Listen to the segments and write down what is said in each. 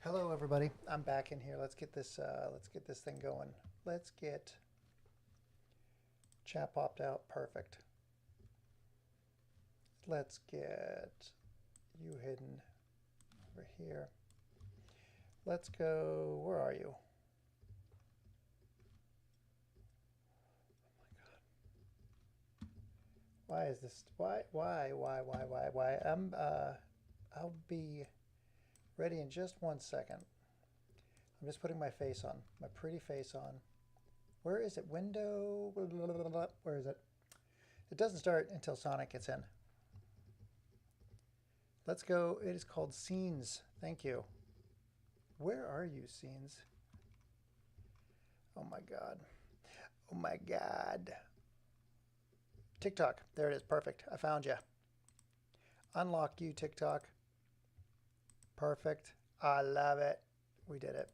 Hello, everybody. I'm back in here. Let's get this thing going. Let's get chat popped out. Perfect. Let's get you hidden over here. Let's go. Where are you? Oh my God. Why is this? Why? I'll be ready in just 1 second. I'm just putting my face on, my pretty face on. Where is it? Window, where is it? It doesn't start until Sonic gets in. Let's go. It is called Scenes. Thank you. Where are you, Scenes? Oh my God. Oh my God. TikTok. There it is. Perfect. I found you. Unlock you, TikTok. Perfect. I love it. We did it.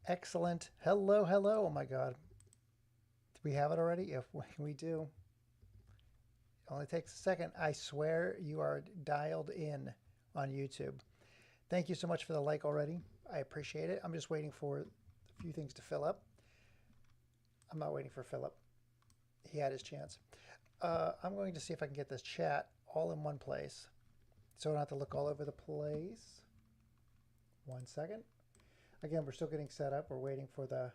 Excellent. Hello, hello. Oh my God. Do we have it already? If we do. It only takes a second. I swear you are dialed in on YouTube. Thank you so much for the like already. I appreciate it. I'm just waiting for a few things to fill up. I'm not waiting for Philip. He had his chance. I'm going to see if I can get this chat all in one place, so I don't have to look all over the place. 1 second. Again, we're still getting set up. We're waiting for the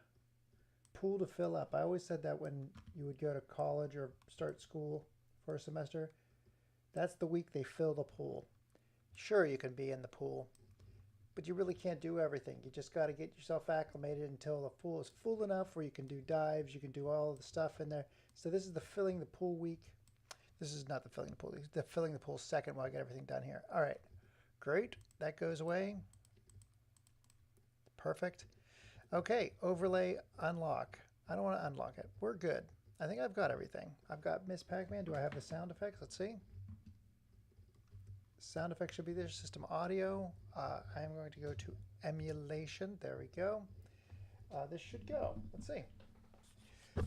pool to fill up. I always said that when you would go to college or start school for a semester, that's the week they fill the pool. Sure, you can be in the pool, but you really can't do everything. You just got to get yourself acclimated until the pool is full enough where you can do dives, you can do all of the stuff in there. So this is the filling the pool week. This is not the filling the pool. The filling the pool second while I get everything done here. All right, great. That goes away. Perfect. Okay, overlay, unlock. I don't want to unlock it. We're good. I think I've got everything. I've got Miss Pac-Man. Do I have the sound effects? Let's see. Sound effects should be there. System audio. I'm going to go to emulation. There we go. This should go. Let's see.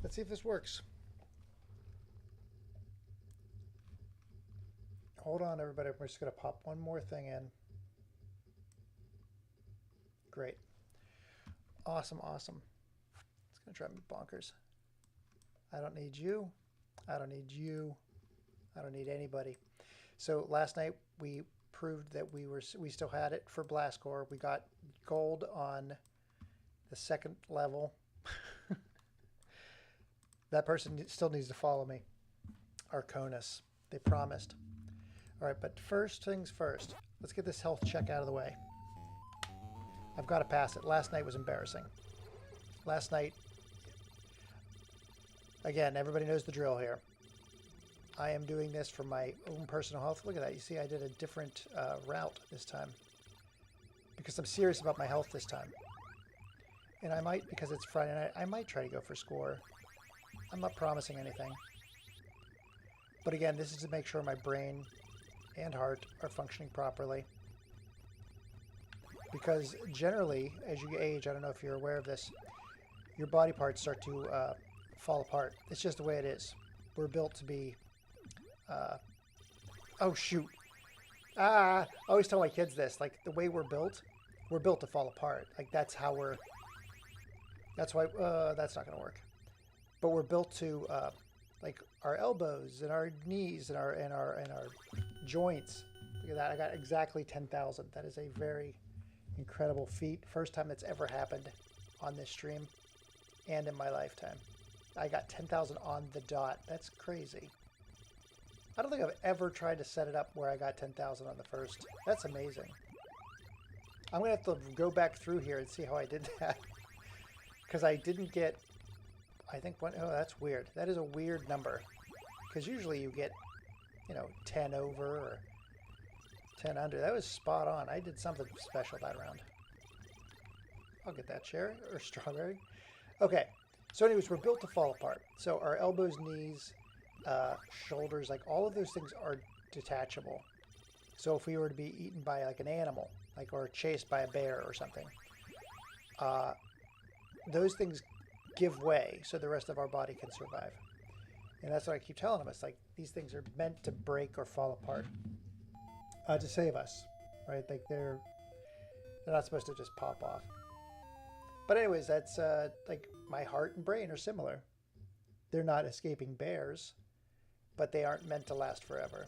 Let's see if this works. Hold on, everybody. We're just going to pop one more thing in. Great. Awesome, awesome. It's going to drive me bonkers. I don't need you. I don't need you. I don't need anybody. So last night we proved that we still had it for Blast Core. We got gold on the second level. That person still needs to follow me. Arconis. They promised. All right, but first things first. Let's get this health check out of the way. I've got to pass it. Last night was embarrassing. Last night, again, everybody knows the drill here. I am doing this for my own personal health. Look at that. You see, I did a different route this time because I'm serious about my health this time. And I might, because it's Friday night, I might try to go for score. I'm not promising anything. But again, this is to make sure my brain and heart are functioning properly. Because generally, as you age, I don't know if you're aware of this, your body parts start to fall apart. It's just the way it is. We're built to be... oh, shoot. I always tell my kids this. Like, the way we're built to fall apart. Like, that's how we're... That's why... that's not going to work. But we're built to... like, our elbows and our knees and our joints. Look at that. I got exactly 10,000. That is a very... incredible feat. First time that's ever happened on this stream and in my lifetime. I got 10,000 on the dot. That's crazy. I don't think I've ever tried to set it up where I got 10,000 on the first. That's amazing. I'm going to have to go back through here and see how I did that. Because I didn't get, I think, one, oh, that's weird. That is a weird number. Because usually you get, you know, 10 over or 10 under. That was spot on. I did something special that round. I'll get that cherry or strawberry. Okay. So anyways, we're built to fall apart. So our elbows, knees, shoulders, like all of those things are detachable. So if we were to be eaten by like an animal, like or chased by a bear or something, those things give way so the rest of our body can survive. And that's what I keep telling them. It's like these things are meant to break or fall apart to save us, right? Like They're not supposed to just pop off. But anyways, that's like my heart and brain are similar. They're not escaping bears, but they aren't meant to last forever.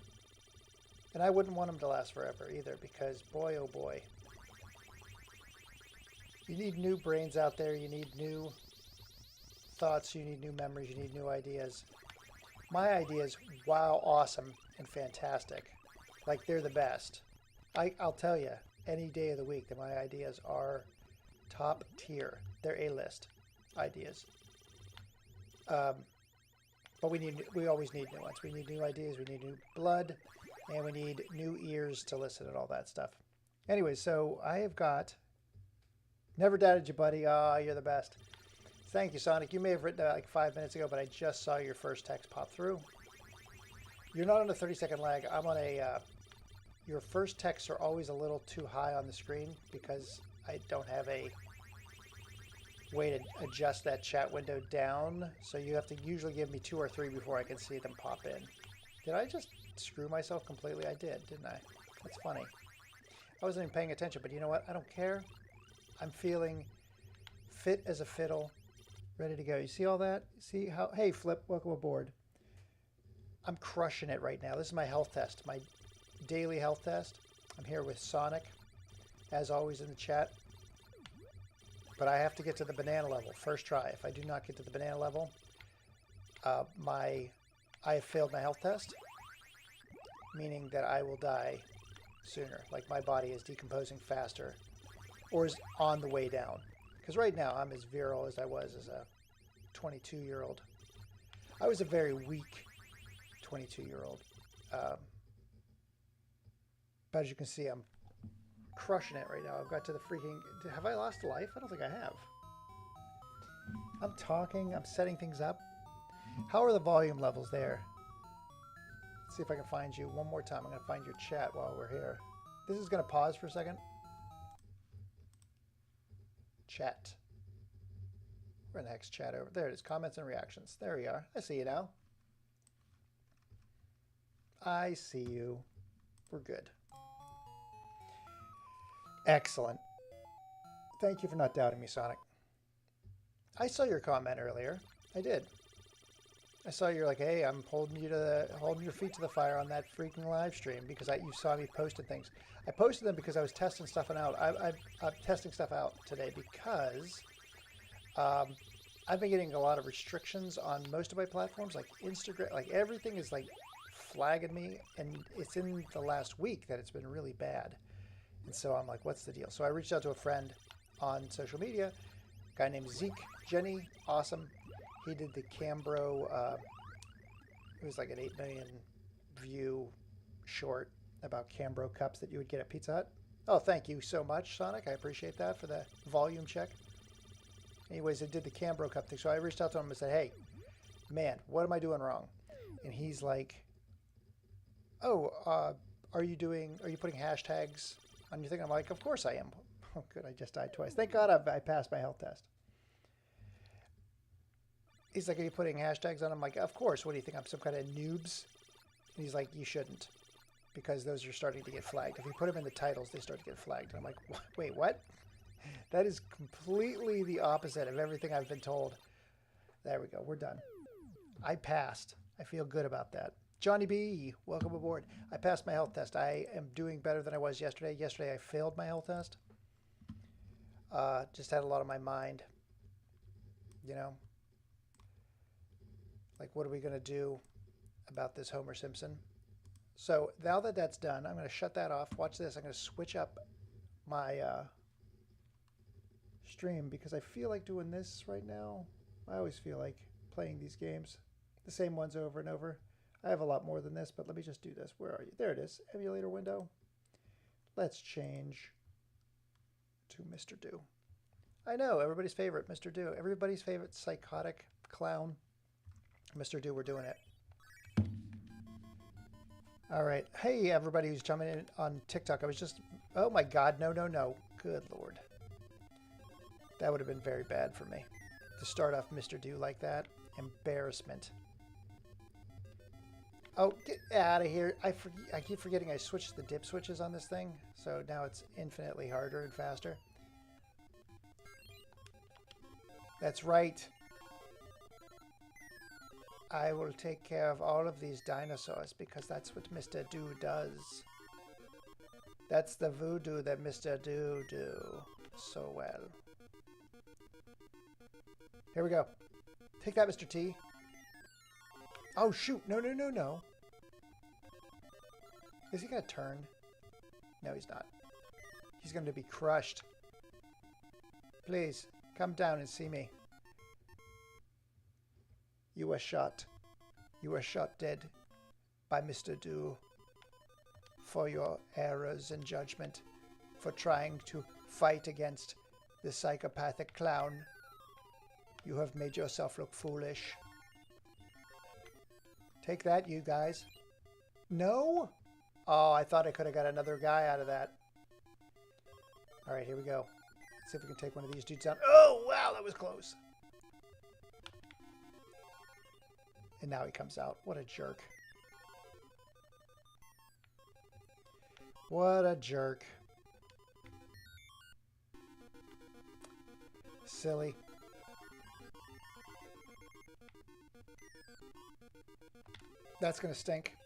And I wouldn't want them to last forever either, because boy, oh boy. You need new brains out there. You need new thoughts. You need new memories. You need new ideas. My ideas, wow, awesome and fantastic. Like, they're the best. I'll tell you, any day of the week that my ideas are top tier. They're A-list ideas. But we always need new ones. We need new ideas. We need new blood. And we need new ears to listen and all that stuff. Anyway, so I have got... Never doubted you, buddy. Ah, you're the best. Thank you, Sonic. You may have written that like 5 minutes ago, but I just saw your first text pop through. You're not on a 30-second lag. I'm on a... your first texts are always a little too high on the screen because I don't have a way to adjust that chat window down. So you have to usually give me 2 or 3 before I can see them pop in. Did I just screw myself completely? I did, didn't I? That's funny. I wasn't even paying attention, but you know what? I don't care. I'm feeling fit as a fiddle, ready to go. You see all that? See how... Hey, Flip, welcome aboard. I'm crushing it right now. This is my health test, my daily health test. I'm here with Sonic, as always in the chat. But I have to get to the banana level, first try. If I do not get to the banana level, I have failed my health test, meaning that I will die sooner. Like, my body is decomposing faster, or is on the way down. Because right now, I'm as virile as I was as a 22-year-old. I was a very weak 22-year-old. But as you can see, I'm crushing it right now. I've got to the freaking... Have I lost a life? I don't think I have. I'm talking. I'm setting things up. How are the volume levels there? Let's see if I can find you one more time. I'm going to find your chat while we're here. This is going to pause for a second. Chat. Where the heck's chat over? There it is. Comments and reactions. There we are. I see you now. I see you. We're good. Excellent. Thank you for not doubting me, Sonic. I saw your comment earlier. I did. I saw you're like, hey, I'm holding your feet to the fire on that freaking live stream because you saw me posting things. I posted them because I was testing stuff out. I'm testing stuff out today because I've been getting a lot of restrictions on most of my platforms, like Instagram. Like, everything is like flagging me, and it's in the last week that it's been really bad. And so I'm like, what's the deal? So I reached out to a friend on social media, a guy named Zeke Jenny, awesome. He did the Cambro, it was like an 8 million view short about Cambro cups that you would get at Pizza Hut. Oh, thank you so much, Sonic. I appreciate that for the volume check. Anyways, it did the Cambro cup thing. So I reached out to him and said, hey, man, what am I doing wrong? And he's like, oh, are you putting hashtags on your thing? I'm like, of course I am. Oh, good. I just died twice. Thank God I passed my health test. He's like, are you putting hashtags on? I'm like, of course. What do you think? I'm some kind of noobs? And he's like, you shouldn't, because those are starting to get flagged. If you put them in the titles, they start to get flagged. And I'm like, wait, what? That is completely the opposite of everything I've been told. There we go. We're done. I passed. I feel good about that. Johnny B, welcome aboard. I passed my health test. I am doing better than I was yesterday. Yesterday I failed my health test. Just had a lot on my mind. You know? Like, what are we going to do about this Homer Simpson? So now that that's done, I'm going to shut that off. Watch this. I'm going to switch up my stream because I feel like doing this right now. I always feel like playing these games, the same ones over and over. I have a lot more than this, but let me just do this. Where are you? There it is. Emulator window. Let's change to Mr. Do. I know, everybody's favorite, Mr. Do. Everybody's favorite psychotic clown. Mr. Do, we're doing it. All right. Hey, everybody who's jumping in on TikTok. I was just... Oh, my God. No, no, no. Good Lord. That would have been very bad for me. To start off Mr. Do like that. Embarrassment. Oh, get out of here. I keep forgetting I switched the dip switches on this thing, so now it's infinitely harder and faster. That's right. I will take care of all of these dinosaurs because that's what Mr. Do does. That's the voodoo that Mr. Do so well. Here we go. Take that, Mr. T. Oh, shoot. No, no, no, no. Is he going to turn? No, he's not. He's going to be crushed. Please, come down and see me. You were shot. You were shot dead by Mr. Do for your errors in judgment, for trying to fight against the psychopathic clown. You have made yourself look foolish. Take that, you guys. No? Oh, I thought I could have got another guy out of that. All right, here we go. Let's see if we can take one of these dudes down. Oh, wow, that was close. And now he comes out. What a jerk. What a jerk. Silly. That's going to stink.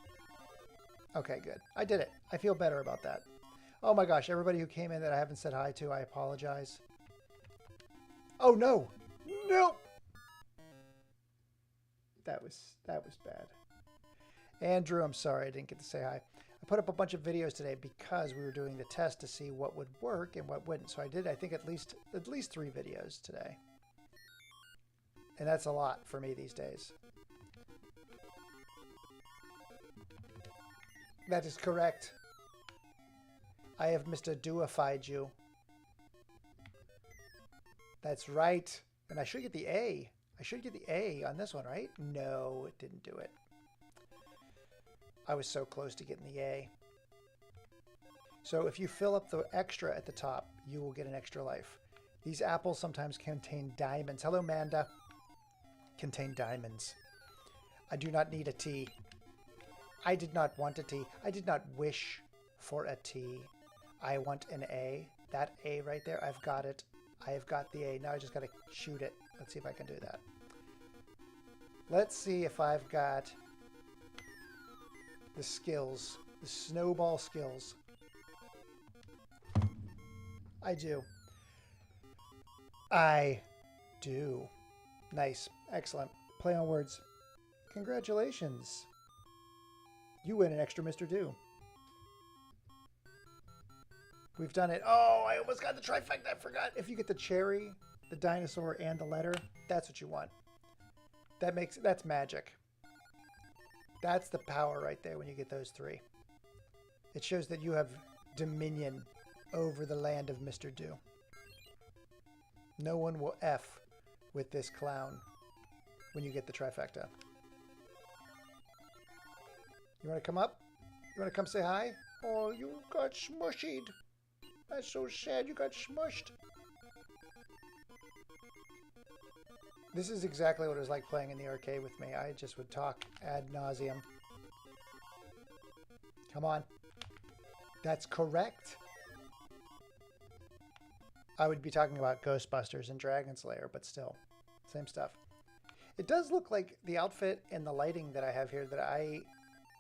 Okay, good. I did it. I feel better about that. Oh my gosh, everybody who came in that I haven't said hi to, I apologize. Oh no! Nope! That was bad. Andrew, I'm sorry I didn't get to say hi. I put up a bunch of videos today because we were doing the test to see what would work and what wouldn't. So I did, I think, at least 3 videos today. And that's a lot for me these days. That is correct. I have Mr. Doified you. That's right. And I should get the A. I should get the A on this one, right? No, it didn't do it. I was so close to getting the A. So if you fill up the extra at the top, you will get an extra life. These apples sometimes contain diamonds. Hello, Manda. Contain diamonds. I do not need a T. I did not want a T. I did not wish for a T. I want an A. That A right there, I've got it. I have got the A. Now I just got to shoot it. Let's see if I can do that. Let's see if I've got the skills, the snowball skills. I do. I do. Nice. Excellent. Play on words. Congratulations. You win an extra Mr. Do. We've done it. Oh, I almost got the trifecta. I forgot. If you get the cherry, the dinosaur, and the letter, that's what you want. That's magic. That's the power right there when you get those 3. It shows that you have dominion over the land of Mr. Do. No one will F with this clown when you get the trifecta. You want to come up? You want to come say hi? Oh, you got smushed. That's so sad you got smushed. This is exactly what it was like playing in the arcade with me. I just would talk ad nauseum. Come on. That's correct. I would be talking about Ghostbusters and Dragon Slayer, but still, same stuff. It does look like the outfit and the lighting that I have here that I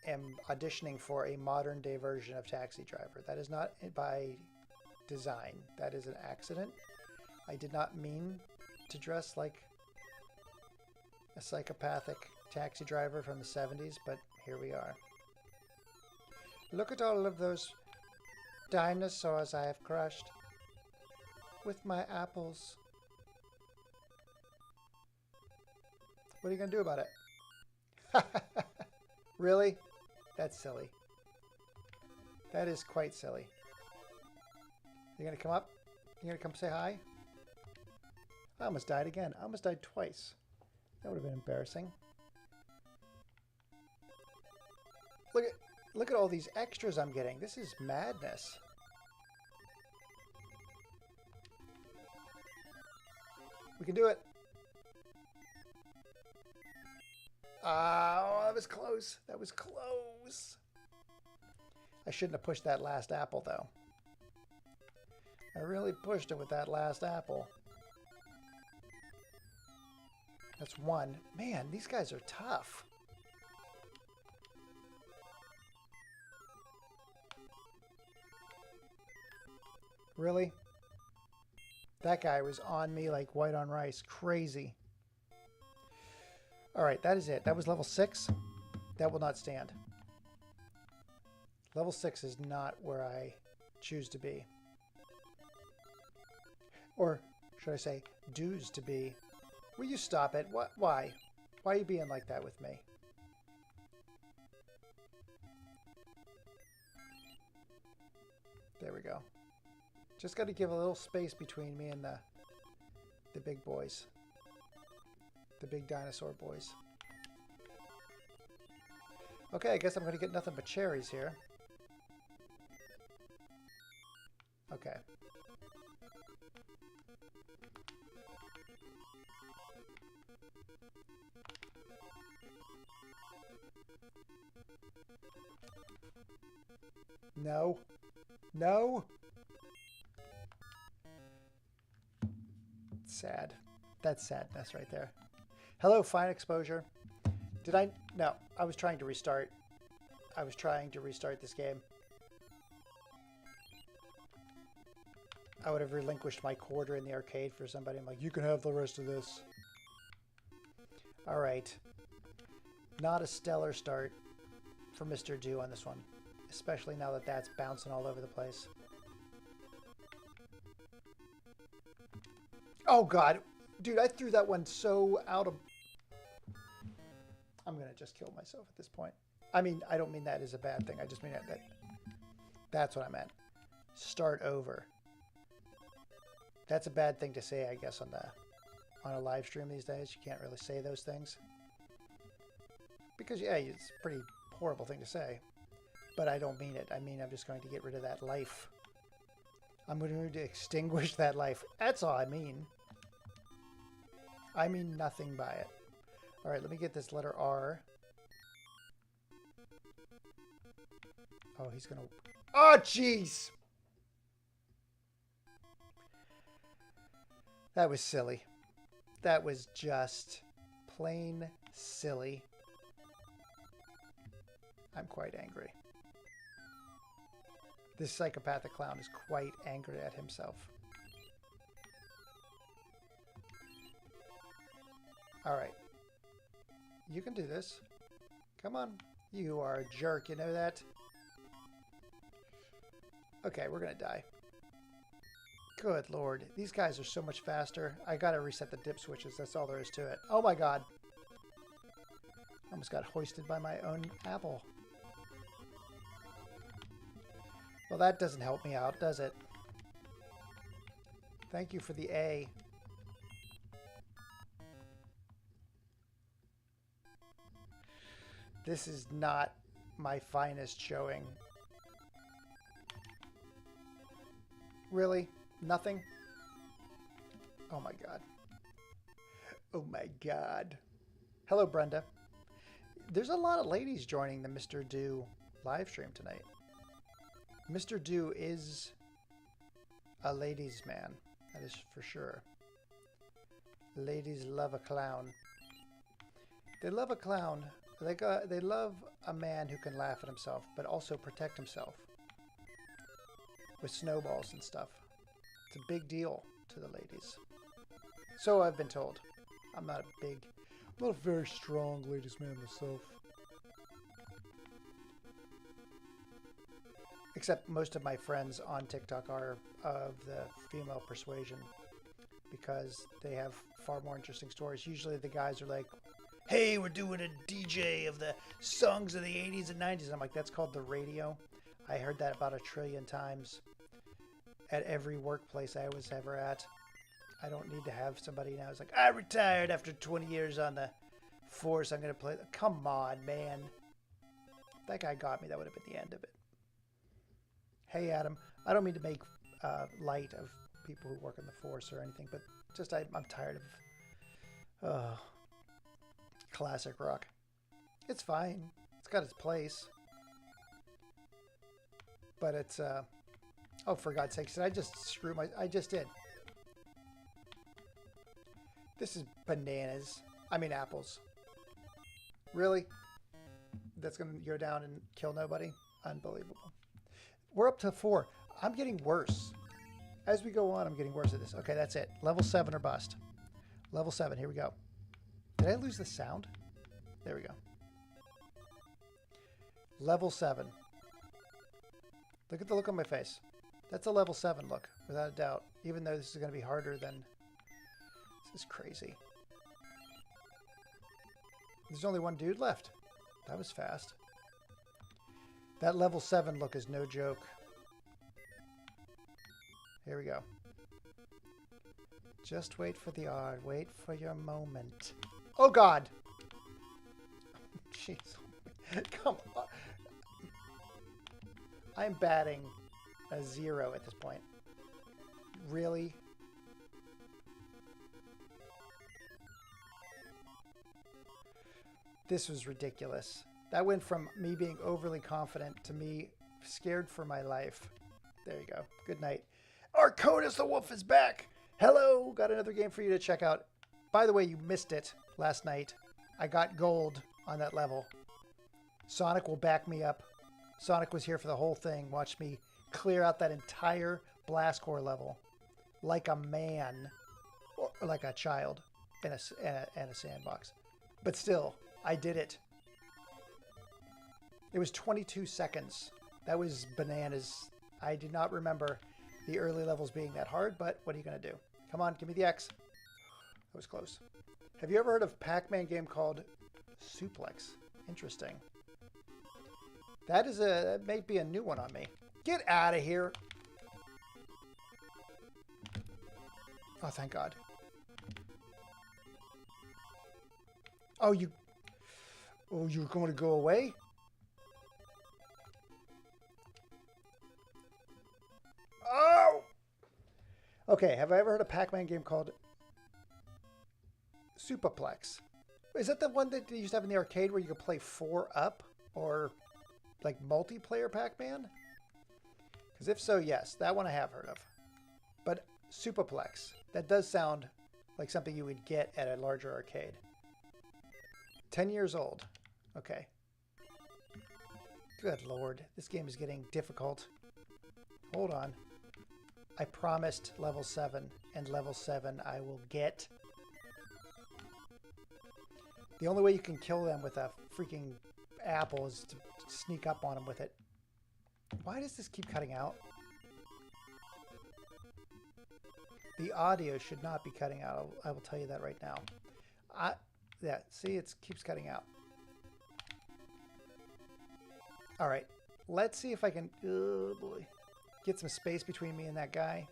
am auditioning for a modern day version of Taxi Driver. That is not by design. That is an accident. I did not mean to dress like a psychopathic taxi driver from the 70s, but here we are. Look at all of those dinosaurs I have crushed with my apples. What are you going to do about it? Really? That's silly. That is quite silly. You're going to come up? You're going to come say hi? I almost died again. I almost died twice. That would have been embarrassing. Look at all these extras I'm getting. This is madness. We can do it. Oh, that was close. That was close. I shouldn't have pushed that last apple, though. I really pushed it with that last apple. That's one. Man, these guys are tough. Really? That guy was on me like white on rice. Crazy. All right, that is it. That was level 6. That will not stand. Level 6 is not where I choose to be. Or should I say, dues to be. Will you stop it? What? Why? Why are you being like that with me? There we go. Just got to give a little space between me and the big boys. The big dinosaur boys. Okay, I guess I'm going to get nothing but cherries here. Okay. No. No. Sad. That's sadness right there. Hello, fine exposure. Did I? No, I was trying to restart. I was trying to restart this game. I would have relinquished my quarter in the arcade for somebody. I'm like, you can have the rest of this. All right. Not a stellar start for Mr. Do on this one. Especially now that that's bouncing all over the place. Oh, God. Dude, I threw that one so out of... I'm going to just kill myself at this point. I mean, I don't mean that as a bad thing. I just mean that that's what I meant. Start over. That's a bad thing to say, I guess, on a live stream these days. You can't really say those things. Because, yeah, it's a pretty horrible thing to say. But I don't mean it. I mean, I'm just going to get rid of that life. I'm going to extinguish that life. That's all I mean. I mean nothing by it. All right, let me get this letter R. Oh, he's going to... Oh, jeez! That was silly. That was just plain silly. I'm quite angry. This psychopathic clown is quite angry at himself. All right. You can do this. Come on. You are a jerk, you know that? Okay, we're gonna die. Good Lord. These guys are so much faster. I gotta reset the dip switches. That's all there is to it. Oh my God. Almost got hoisted by my own apple. Well, that doesn't help me out, does it? Thank you for the A. This is not my finest showing. Really? Nothing? Oh my God. Oh my God. Hello, Brenda. There's a lot of ladies joining the Mr. Do live stream tonight. Mr. Do is a ladies' man. That is for sure. Ladies love a clown. They love a clown. They love a man who can laugh at himself, but also protect himself with snowballs and stuff. It's a big deal to the ladies. So I've been told. I'm not a very strong ladies' man myself. Except most of my friends on TikTok are of the female persuasion because they have far more interesting stories. Usually the guys are like, hey, we're doing a DJ of the songs of the 80s and 90s. I'm like, that's called the radio. I heard that about 1 trillion times at every workplace I was ever at. I don't need to have somebody now who's like, I retired after 20 years on the force. I'm going to play. Come on, man. If that guy got me, that would have been the end of it. Hey, Adam. I don't mean to make light of people who work in the force or anything, but just I'm tired of classic rock. It's fine. It's got its place. But it's, oh, for God's sakes, did I just screw my... I just did. This is bananas. I mean apples. Really? That's going to go down and kill nobody? Unbelievable. We're up to 4. I'm getting worse. As we go on, I'm getting worse at this. Okay, that's it. Level 7 or bust. Level 7. Here we go. Did I lose the sound? There we go. Level 7. Look at the look on my face. That's a level 7 look, without a doubt. Even though this is going to be harder than... This is crazy. There's only one dude left. That was fast. That level 7 look is no joke. Here we go. Just wait for the art. Wait for your moment. Oh, God. Jeez. Come on. I'm batting a 0 at this point. Really? This was ridiculous. That went from me being overly confident to me scared for my life. There you go. Good night. Arconis the Wolf is back. Hello. Got another game for you to check out. By the way, you missed it last night. I got gold on that level. Sonic will back me up. Sonic was here for the whole thing. Watched me clear out that entire Blast Core level like a man or like a child in a sandbox. But still, I did it. It was 22 seconds. That was bananas. I did not remember the early levels being that hard, but what are you going to do? Come on, give me the X. That was close. Have you ever heard of a Pac-Man game called Suplex? Interesting. That might be a new one on me. Get out of here. Oh, thank God. Oh, you're going to go away? Oh! Okay, have I ever heard a Pac-Man game called Superplex? Is that the one that they used to have in the arcade where you could play 4 up? Or like multiplayer Pac-Man? Because if so, yes, that one I have heard of. But Superplex, that does sound like something you would get at a larger arcade. 10 years old. Okay. Good Lord, this game is getting difficult. Hold on. I promised level 7, and level 7 I will get. The only way you can kill them with a freaking apple is to sneak up on them with it. Why does this keep cutting out? The audio should not be cutting out. I will tell you that right now. Yeah, see, it keeps cutting out. All right, let's see if I can, oh boy, get some space between me and that guy.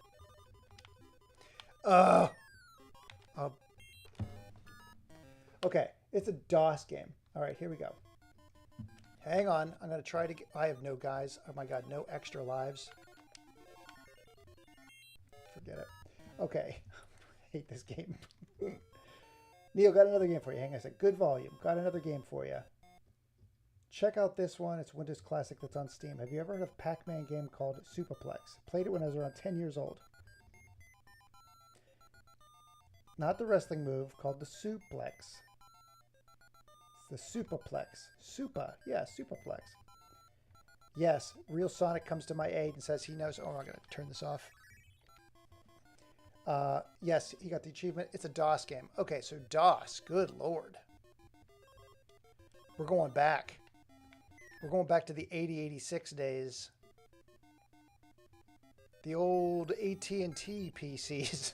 Okay, it's a DOS game. All right, here we go. Hang on, I'm going to try to get... I have no guys. Oh my God, no extra lives. Forget it. Okay. I hate this game. Neil, got another game for you. Hang on a sec. Good volume. Got another game for you. Check out this one. It's Windows Classic that's on Steam. Have you ever heard of a Pac-Man game called Superplex? Played it when I was around 10 years old. Not the wrestling move, called the suplex. It's the Superplex. Yeah, Superplex. Yes, Real Sonic comes to my aid and says he knows. Oh, I'm going to turn this off. Yes, he got the achievement. It's a DOS game. Okay, so DOS. Good Lord. We're going back. We're going back to the 8086 days. The old AT&T PCs.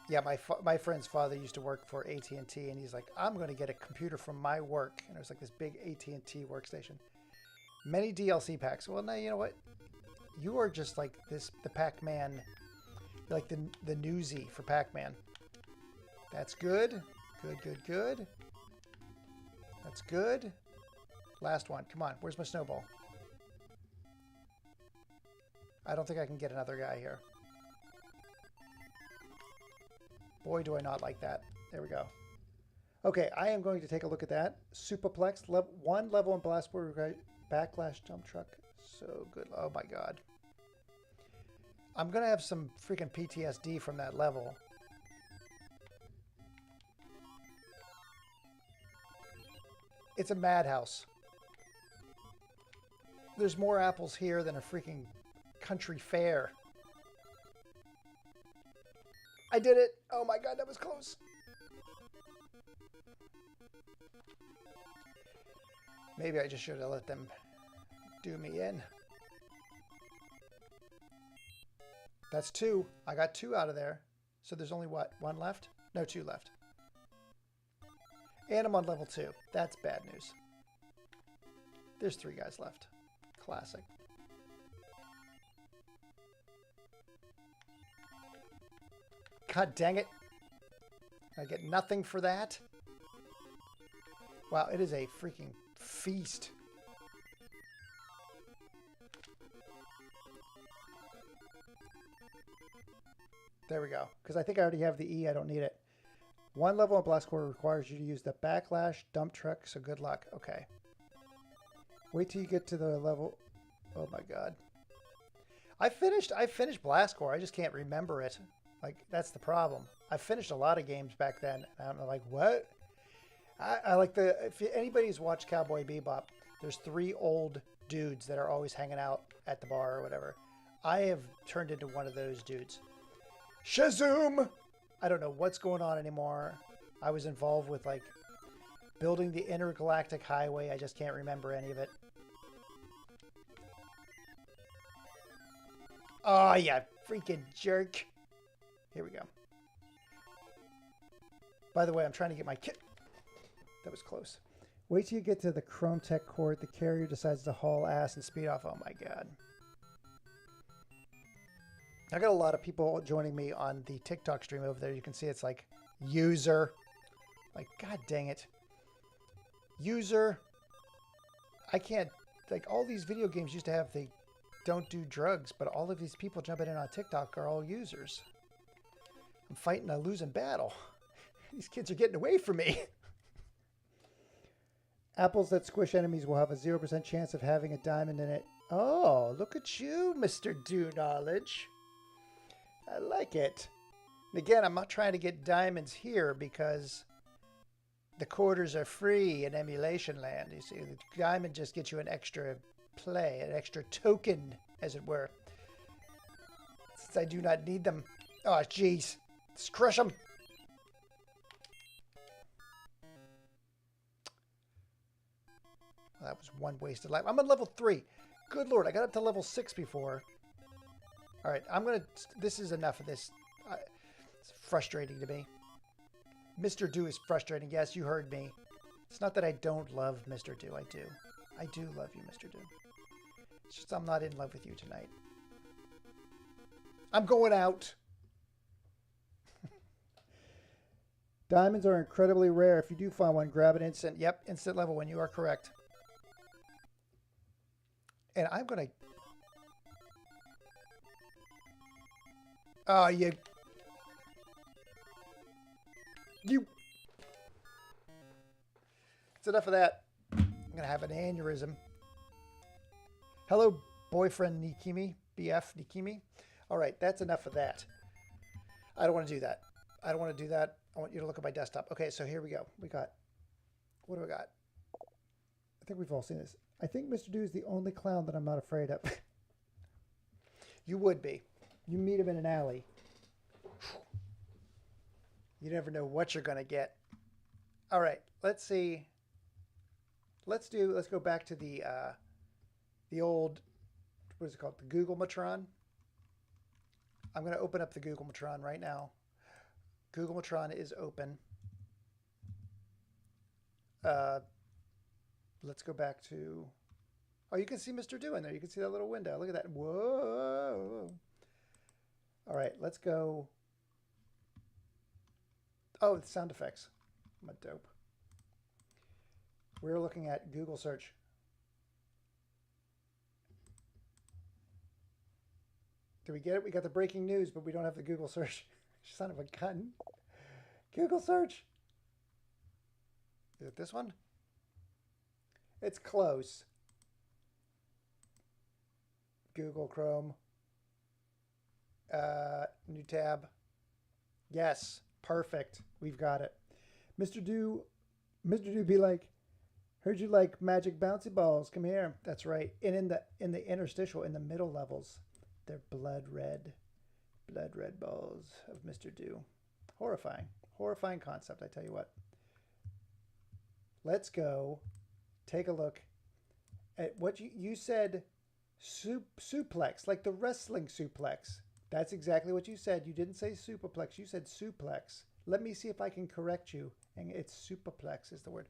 Yeah, my friend's father used to work for AT&T, and he's like, I'm going to get a computer from my work. And it was like this big AT&T workstation. Many DLC packs. Well, now, you know what? You are just like the Pac-Man, like the newsie for Pac-Man. That's good. Good. That's good. Last one. Come on. Where's my snowball? I don't think I can get another guy here. Boy, do I not like that. There we go. Okay, I am going to take a look at that. Superplex, one level in Blastboard Backlash Dump Truck. So good. Oh my god. I'm going to have some freaking PTSD from that level. It's a madhouse. There's more apples here than a freaking country fair. I did it. Oh my god, that was close. Maybe I just should have let them do me in. That's 2. I got 2 out of there. So there's only what? 1 left? No, 2 left. And I'm on level 2. That's bad news. There's 3 guys left. Classic. God dang it. I get nothing for that. Wow, it is a freaking feast. There we go. Because I think I already have the E. I don't need it. 1 level of Blast Core requires you to use the Backlash Dump Truck, so good luck. Okay. Wait till you get to the level. Oh my god. I finished Blast Core. I just can't remember it. Like, that's the problem. I finished a lot of games back then. And I'm like, what? I like the... If anybody's watched Cowboy Bebop, there's 3 old dudes that are always hanging out at the bar or whatever. I have turned into one of those dudes. Shazoom! I don't know what's going on anymore. I was involved with, like, building the intergalactic highway. I just can't remember any of it. Oh, yeah, freaking jerk. Here we go. By the way, I'm trying to get my kit. That was close. Wait till you get to the Chrome Tech Court. The carrier decides to haul ass and speed off. Oh, my God. I got a lot of people joining me on the TikTok stream over there. You can see it's like user. Like, god dang it. User. I can't, like, all these video games used to have the don't do drugs, but all of these people jumping in on TikTok are all users. I'm fighting a losing battle. These kids are getting away from me. Apples that squish enemies will have a 0% chance of having a diamond in it. Oh, look at you, Mr. Do Knowledge. I like it. And again, I'm not trying to get diamonds here because the quarters are free in emulation land. You see, the diamond just gets you an extra play, an extra token, as it were. Since I do not need them. Oh, jeez. Let's crush them. Well, that was one wasted life. I'm on level 3. Good lord, I got up to level 6 before. All right, I'm going to... This is enough of this. It's frustrating to me. Mr. Do is frustrating. Yes, you heard me. It's not that I don't love Mr. Do. I do. I do love you, Mr. Do. It's just I'm not in love with you tonight. I'm going out. Diamonds are incredibly rare. If you do find one, grab an instant. Yep, instant level when you are correct. And I'm going to... Oh, you... It's enough of that. I'm going to have an aneurysm. Hello, boyfriend Nikimi. BF Nikimi. All right, that's enough of that. I don't want to do that. I don't want to do that. I want you to look at my desktop. Okay, so here we go. We got... What do we got? I think we've all seen this. I think Mr. Do is the only clown that I'm not afraid of. You would be. You meet him in an alley. You never know what you're going to get. All right, let's see. Let's go back to the old, what is it called? The Google Matron. I'm going to open up the Google Matron right now. Google Matron is open. Let's go back to, oh, you can see Mr. Do in there. You can see that little window. Look at that. Whoa. All right, let's go. Oh, the sound effects. I'm a dope. We're looking at Google search. Did we get it? We got the breaking news, but we don't have the Google search. Son of a gun. Google search. Is it this one? It's close. Google Chrome. New tab. Yes, perfect. We've got it. Mr. Do be like, heard you like magic bouncy balls. Come here. That's right. And in the interstitial, in the middle levels, they're blood red balls of Mr. Do. Horrifying. Horrifying concept, I tell you what. Let's go take a look at what you said, suplex, like the wrestling suplex. That's exactly what you said. You didn't say superplex. You said suplex. Let me see if I can correct you. And it's superplex is the word.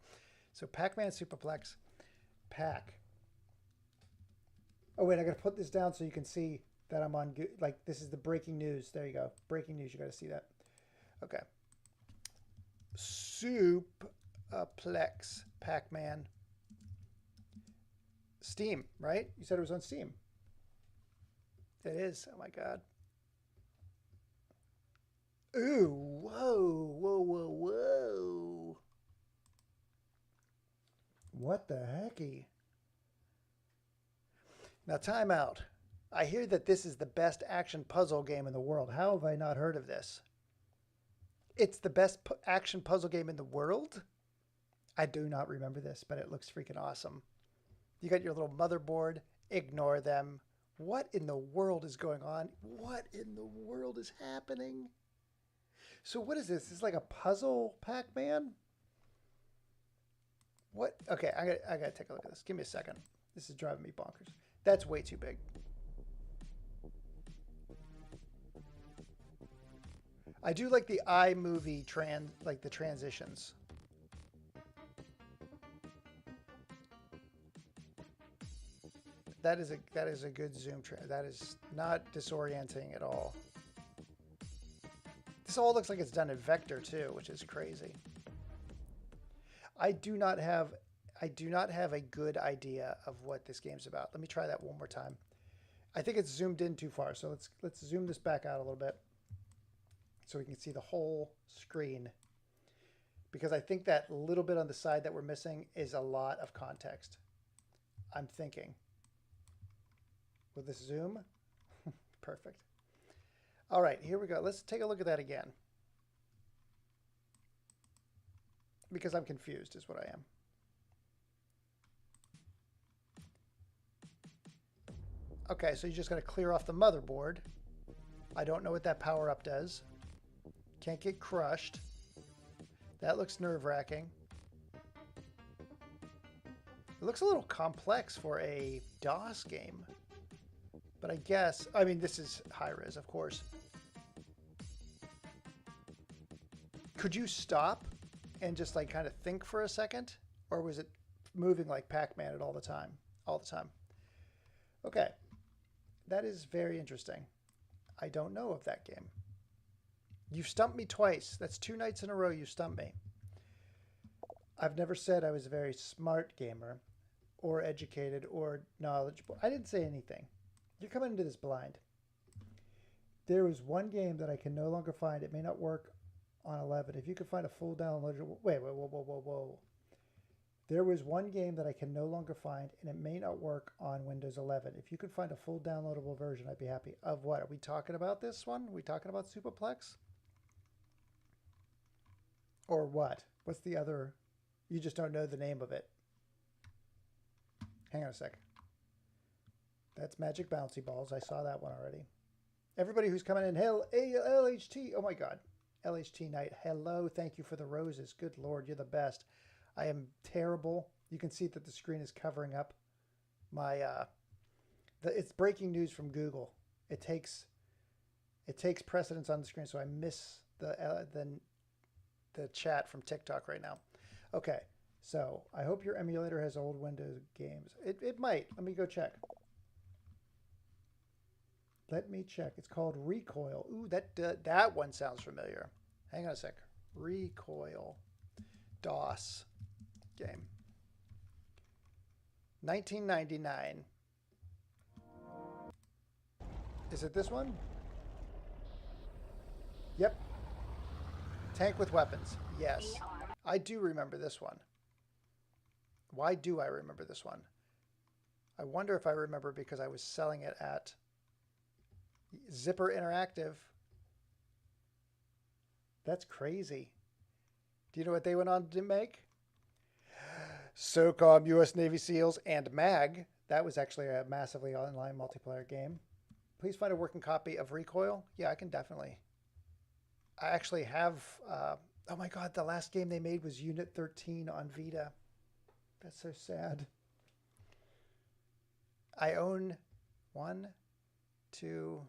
So Pac-Man superplex. Pac. Oh, wait, I got to put this down so you can see that I'm on, like, this is the breaking news. There you go. Breaking news. You got to see that. Okay. Suplex. Pac-Man. Steam, right? You said it was on Steam. It is. Oh, my God. Ooh, whoa, whoa, whoa, whoa. What the hecky? Now, time out. I hear that this is the best action puzzle game in the world. How have I not heard of this? It's the best action puzzle game in the world? I do not remember this, but it looks freaking awesome. You got your little motherboard. Ignore them. What in the world is going on? What in the world is happening? So what is this? This is like a puzzle Pac-Man? What? Okay, I gotta take a look at this. Give me a second. This is driving me bonkers. That's way too big. I do like the iMovie like the transitions. That is a good zoom that is not disorienting at all. This all looks like it's done in vector too, which is crazy. I do not have a good idea of what this game's about. Let me try that one more time. I think it's zoomed in too far, so let's zoom this back out a little bit so we can see the whole screen. Because I think that little bit on the side that we're missing is a lot of context. I'm thinking. Will this zoom? Perfect. All right, here we go. Let's take a look at that again. Because I'm confused is what I am. Okay, so you just got to clear off the motherboard. I don't know what that power up does. Can't get crushed. That looks nerve-wracking. It looks a little complex for a DOS game. But I guess, I mean, this is high-res, of course. Could you stop and just like kind of think for a second? Or was it moving like Pac-Man all the time? All the time. Okay. That is very interesting. I don't know of that game. You've stumped me twice. That's 2 nights in a row you stumped me. I've never said I was a very smart gamer or educated or knowledgeable. I didn't say anything. You're coming into this blind. There was one game that I can no longer find. It may not work on 11. If you could find a full downloadable... Wait, whoa. There was one game that I can no longer find, and it may not work on Windows 11. If you could find a full downloadable version, I'd be happy. Of what? Are we talking about this one? Are we talking about Superplex? Or what? What's the other... You just don't know the name of it. Hang on a sec. That's Magic Bouncy Balls. I saw that one already. Everybody who's coming in, hell, LHT. Oh my God. LHT Knight. Hello. Thank you for the roses. Good Lord. You're the best. I am terrible. You can see that the screen is covering up my, it's breaking news from Google. It takes precedence on the screen. So I miss the chat from TikTok right now. Okay. So I hope your emulator has old Windows games. It might. Let me go check. Let me check. It's called Recoil. Ooh, that one sounds familiar. Hang on a sec. Recoil. DOS game. 1999. Is it this one? Yep. Tank with weapons. Yes. I do remember this one. Why do I remember this one? I wonder if I remember because I was selling it at Zipper Interactive. That's crazy. Do you know what they went on to make? SOCOM, U.S. Navy SEALs, and MAG. That was actually a massively online multiplayer game. Please find a working copy of Recoil. Yeah, I can definitely. I actually have... oh my god, the last game they made was Unit 13 on Vita. That's so sad. I own 1, 2,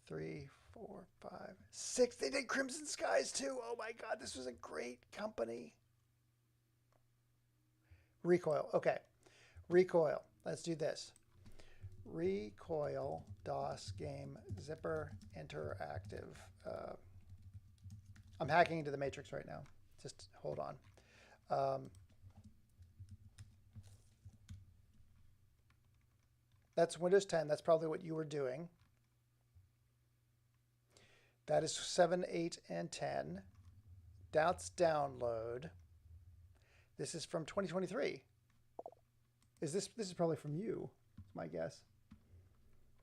3, 4, 5, 6. They did Crimson Skies too. Oh my god, this was a great company. Recoil. Okay. Recoil. Let's do this. Recoil, DOS game, Zipper Interactive. I'm hacking into the Matrix right now. Just hold on. That's Windows 10. That's probably what you were doing. That is 7, 8, and 10. That's download. This is from 2023. This is probably from you, my guess.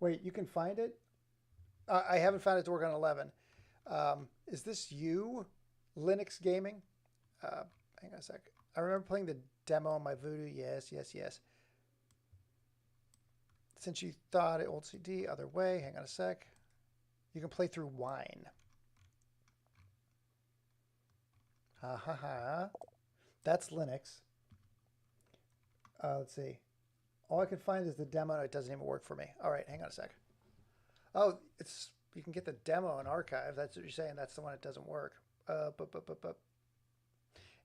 Wait, you can find it? I haven't found it to work on 11. Is this you, Linux Gaming? Hang on a sec. I remember playing the demo on my Voodoo. Yes, yes, yes. Since you thought it old CD, other way. Hang on a sec. You can play through Wine. Ha ha ha. That's Linux. Let's see. All I can find is the demo, and it doesn't even work for me. All right, hang on a sec. Oh, you can get the demo and archive. That's what you're saying. That's the one that doesn't work.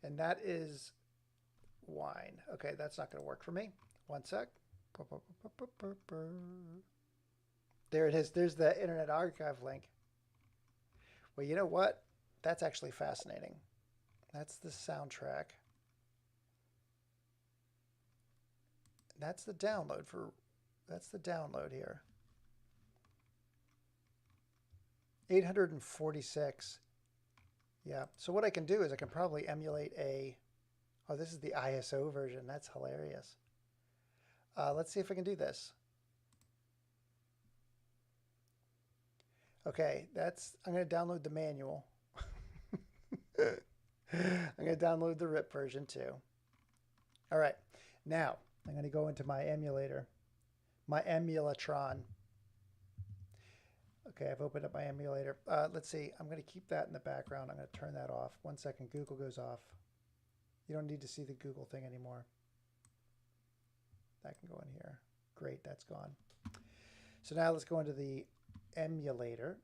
And that is Wine. Okay, that's not going to work for me. One sec. There it is. There's the Internet Archive link. Well, you know what? That's actually fascinating. That's the soundtrack. That's the download here. 846. Yeah. So what I can do is I can probably emulate oh, this is the ISO version. That's hilarious. Let's see if I can do this. Okay, I'm going to download the manual. I'm going to download the RIP version too. All right, now I'm going to go into my emulator, my emulatron. Okay, I've opened up my emulator. Let's see, I'm going to keep that in the background. I'm going to turn that off. 1 second, Google goes off. You don't need to see the Google thing anymore. That can go in here. Great, that's gone. So now let's go into the emulator.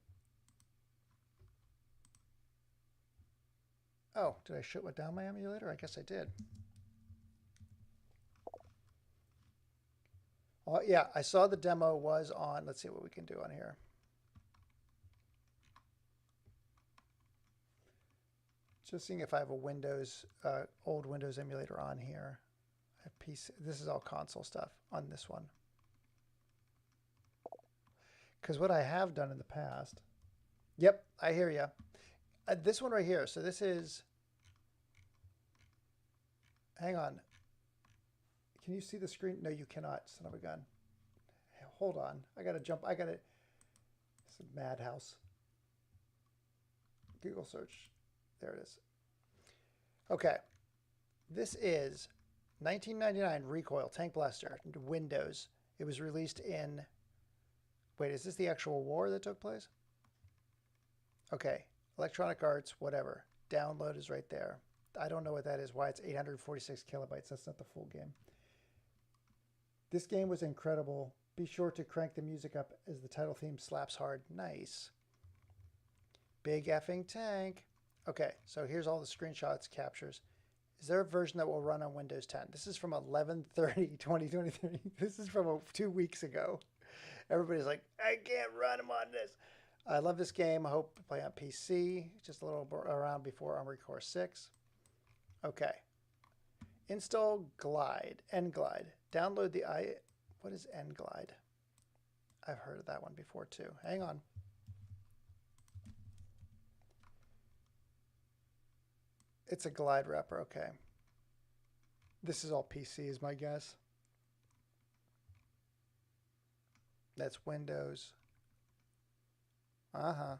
Oh, did I shut down my emulator? I guess I did. Oh, yeah, I saw the demo was on. Let's see what we can do on here. Just seeing if I have a Windows, old Windows emulator on here. I have PC. This is all console stuff on this one. Because what I have done in the past. Yep, I hear you. This one right here. So this is. Hang on. Can you see the screen? No, you cannot, son of a gun. Hold on. I got to jump. It's a madhouse. Google search. There it is. Okay. This is 1999 Recoil Tank Blaster, Windows. It was released in... Wait, is this the actual war that took place? Okay. Electronic Arts, whatever. Download is right there. I don't know what that is, why it's 846 kilobytes. That's not the full game. This game was incredible. Be sure to crank the music up as the title theme slaps hard. Nice. Big effing tank. Okay, so here's all the screenshots, captures. Is there a version that will run on Windows 10? This is from 11/30/2023. This is from 2 weeks ago. Everybody's like, I can't run them on this. I love this game. I hope to play on PC. Just a little around before Armored Core 6. Okay. Install Glide, NGlide. Download the what is NGlide? I've heard of that one before too. Hang on. It's a glide wrapper, okay. This is all PC is my guess. That's Windows. Uh-huh.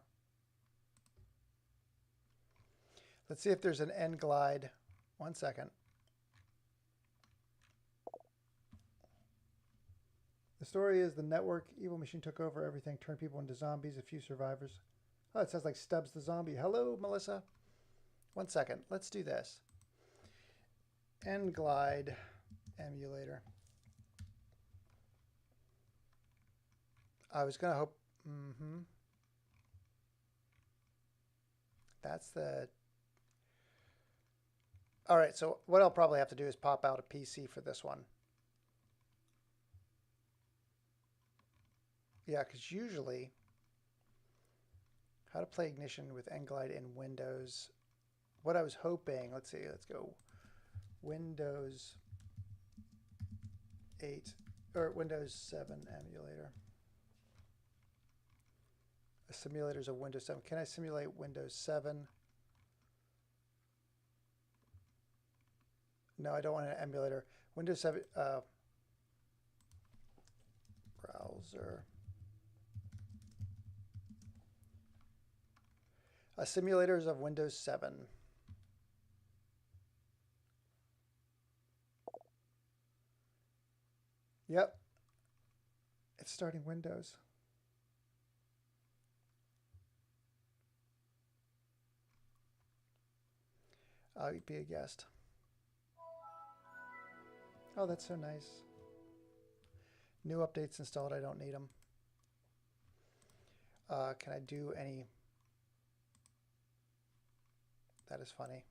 Let's see if there's an N glide. 1 second. The story is the network evil machine took over everything, turned people into zombies, a few survivors. Oh, it sounds like Stubbs the zombie. Hello, Melissa. 1 second. Let's do this. N glide emulator. I was going to hope... That's the... All right, so what I'll probably have to do is pop out a PC for this one. Yeah, because usually, how to play Ignition with nglide in Windows. What I was hoping, let's see, let's go Windows 8 or Windows 7 emulator. Simulators of Windows 7. Can I simulate Windows 7? No, I don't want an emulator. Windows 7 browser. Simulators of Windows 7. Yep. It's starting Windows. I'll be a guest. Oh, that's so nice. New updates installed. I don't need them. Can I do any... That is funny.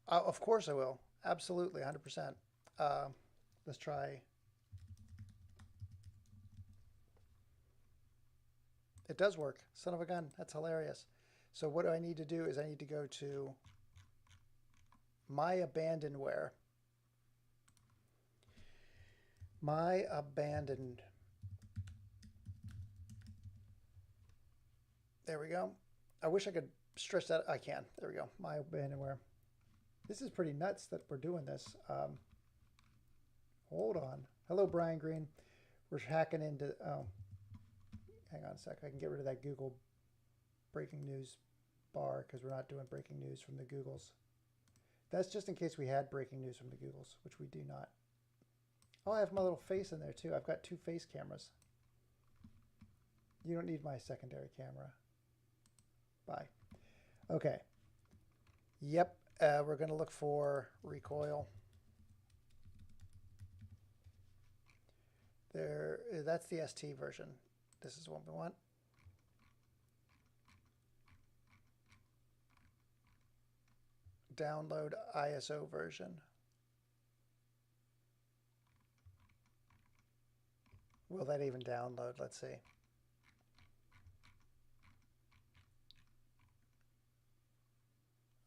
Of course I will. Absolutely, 100%. Let's try. It does work. Son of a gun. That's hilarious. So what do I need to do is I need to go to My Abandonware. My Abandoned. There we go. I wish I could stretch that. I can. There we go. My Abandonware. This is pretty nuts that we're doing this. Hold on. Hello, Brian Green. We're hacking into... Oh, hang on a sec. I can get rid of that Google breaking news bar because we're not doing breaking news from the Googles. That's just in case we had breaking news from the Googles, which we do not. Oh, I have my little face in there too. I've got 2 face cameras. You don't need my secondary camera. Bye. Okay. Yep. We're going to look for recoil. There. That's the ST version. This is what we want. Download ISO version. Will that even download? Let's see.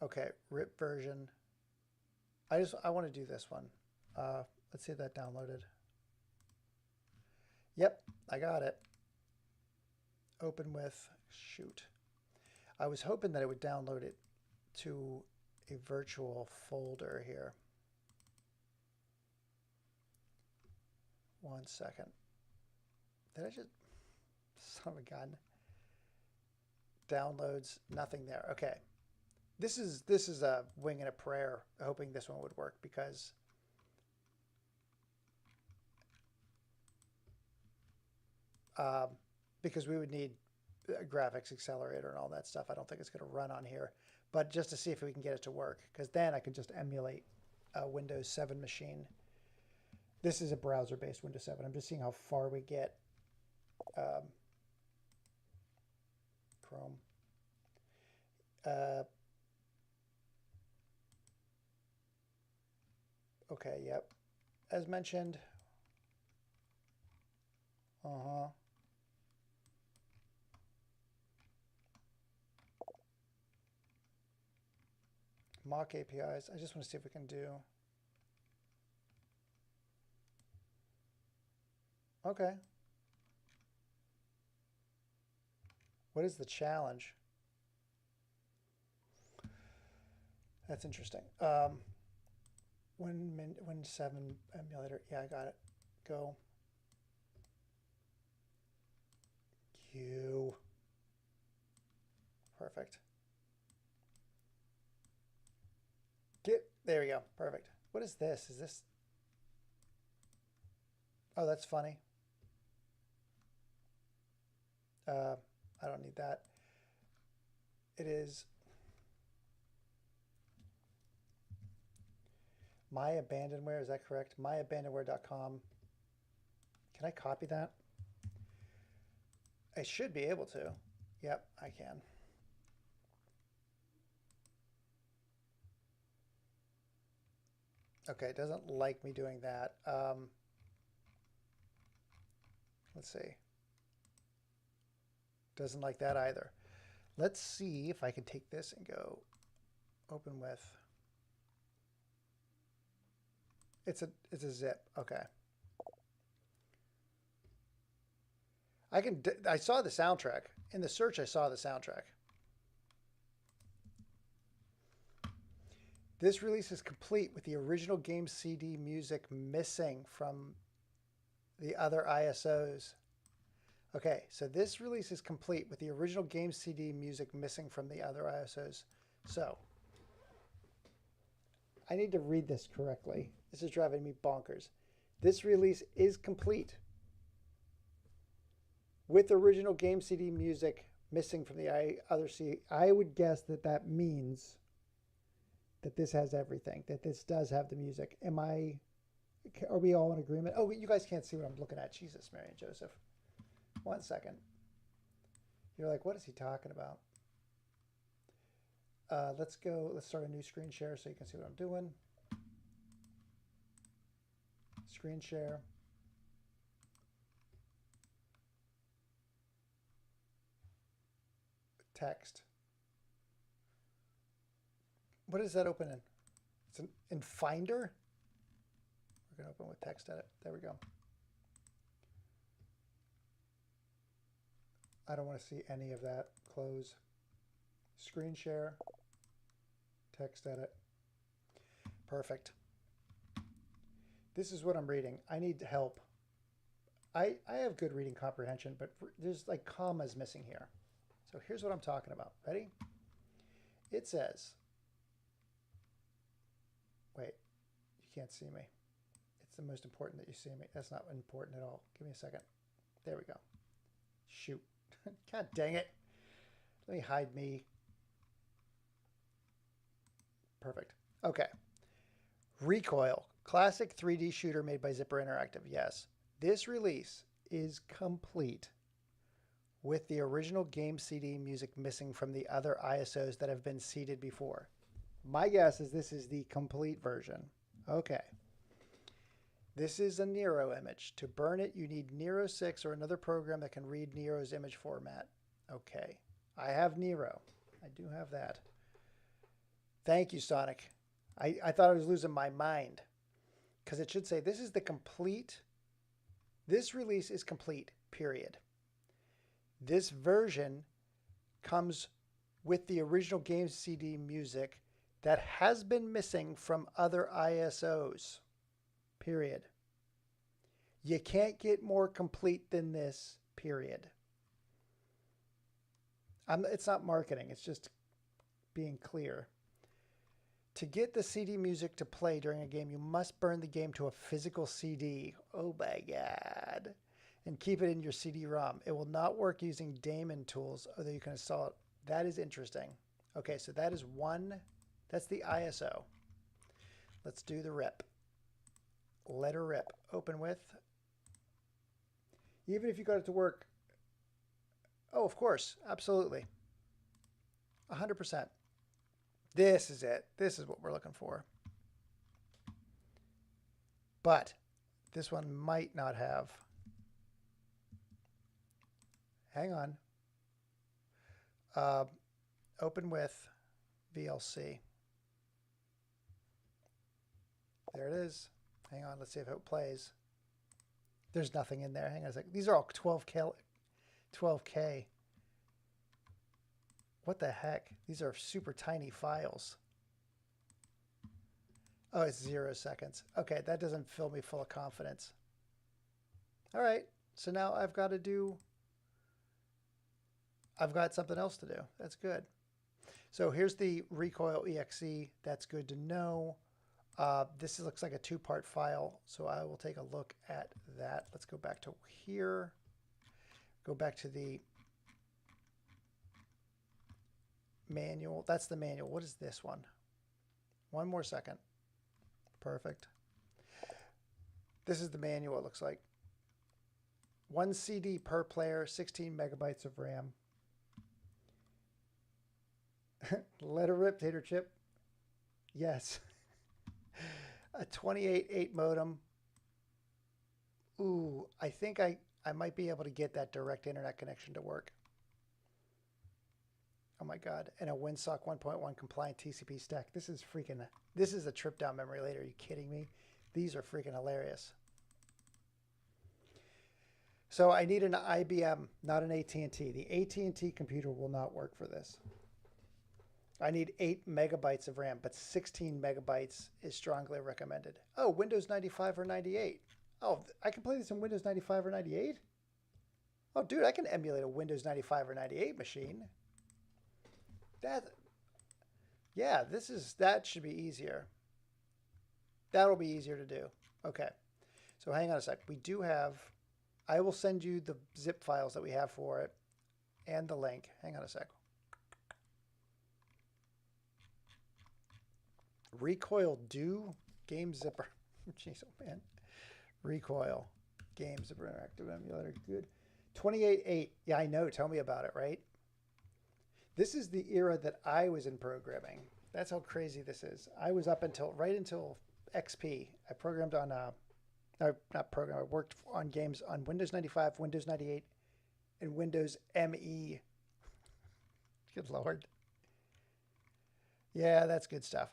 Okay, RIP version. I want to do this one. Let's see if that downloaded. Yep, I got it. Open with, shoot. I was hoping that it would download it to a virtual folder here. 1 second. Did I just, son of a gun. Downloads, nothing there. Okay. This is a wing and a prayer, hoping this one would work because we would need a graphics accelerator and all that stuff. I don't think it's going to run on here, but just to see if we can get it to work, because then I can just emulate a Windows 7 machine. This is a browser-based Windows 7. I'm just seeing how far we get. Chrome. Okay, yep. As mentioned. Mock APIs. I just want to see if we can do. Okay. What is the challenge? That's interesting. Win 7 emulator. Yeah, I got it. Go. You. Perfect. There we go. Perfect. What is this? Is this? Oh, that's funny. I don't need that. It is My Abandonware. Is that correct? myabandonware.com. Can I copy that? I should be able to. Yep, I can. Okay, it doesn't like me doing that. Let's see. Doesn't like that either. Let's see if I can take this and go open with. It's a zip. Okay. I saw the soundtrack. In the search, I saw the soundtrack. This release is complete with the original game CD music missing from the other ISOs. Okay, so this release is complete with the original game CD music missing from the other ISOs. So, I need to read this correctly. This is driving me bonkers. This release is complete with original game CD music missing from the other CD. I would guess that that means that this has everything, that this does have the music. Are we all in agreement? Oh, you guys can't see what I'm looking at. Jesus, Mary and Joseph. 1 second. You're like, what is he talking about? Let's start a new screen share so you can see what I'm doing. Screen share. Text. What does that open in? It's in Finder? We're going to open with text edit. There we go. I don't want to see any of that. Close. Screen share. Text edit. Perfect. This is what I'm reading. I need help. I have good reading comprehension, but there's like commas missing here. So here's what I'm talking about. Ready? It says, wait, you can't see me. It's the most important that you see me. That's not important at all. Give me a second. There we go. Shoot. God dang it. Let me hide me. Perfect. Okay. Recoil. Classic 3D shooter made by Zipper Interactive. Yes. This release is complete with the original game CD music missing from the other ISOs that have been seeded before. My guess is this is the complete version. Okay. This is a Nero image. To burn it, you need Nero 6 or another program that can read Nero's image format. Okay. I have Nero. I do have that. Thank you, Sonic. I thought I was losing my mind. Because it should say, this is the complete, this release is complete, period. This version comes with the original game CD music that has been missing from other ISOs, period. You can't get more complete than this, period. It's not marketing, it's just being clear. To get the CD music to play during a game, you must burn the game to a physical CD. Oh my God. And keep it in your CD-ROM. It will not work using daemon tools, although you can install it. That is interesting. Okay, so that is that's the ISO. Let's do the rip. Let her rip. Open with. Even if you got it to work. Oh, of course. Absolutely. 100%. This is it. This is what we're looking for. But this one might not have. Hang on. Open with VLC. There it is. Hang on. Let's see if it plays. There's nothing in there. Hang on a second. These are all 12K. What the heck? These are super tiny files. Oh, it's 0 seconds. Okay, that doesn't fill me full of confidence. All right, so now I've got something else to do. That's good. So here's the recoil exe. That's good to know. This looks like a 2-part file, so I will take a look at that. Let's go back to here. Go back to the manual. That's the manual. What is this one? One more second. Perfect. This is the manual, it looks like. 1 CD per player, 16 megabytes of RAM. Let her rip, Tater Chip. Yes. A 28.8 modem. Ooh, I think I might be able to get that direct internet connection to work. Oh my God. And a WinSock 1.1 compliant TCP stack. This is a trip down memory lane. Are you kidding me? These are freaking hilarious. So I need an IBM, not an AT&T. The AT&T computer will not work for this. I need 8 megabytes of RAM, but 16 megabytes is strongly recommended. Oh, Windows 95 or 98. Oh, I can play this in Windows 95 or 98? Oh, dude, I can emulate a Windows 95 or 98 machine. Yeah, that should be easier. That'll be easier to do. Okay, so hang on a sec. We do have, I will send you the zip files that we have for it and the link. Hang on a sec. Recoil do game zipper. Jeez, oh man. Recoil game zipper interactive emulator. Good. 28.8. Yeah, I know. Tell me about it, right? This is the era that I was in programming. That's how crazy this is. I was up right until XP. I programmed on, not programmed, I worked on games on Windows 95, Windows 98, and Windows ME. Good Lord. Yeah, that's good stuff.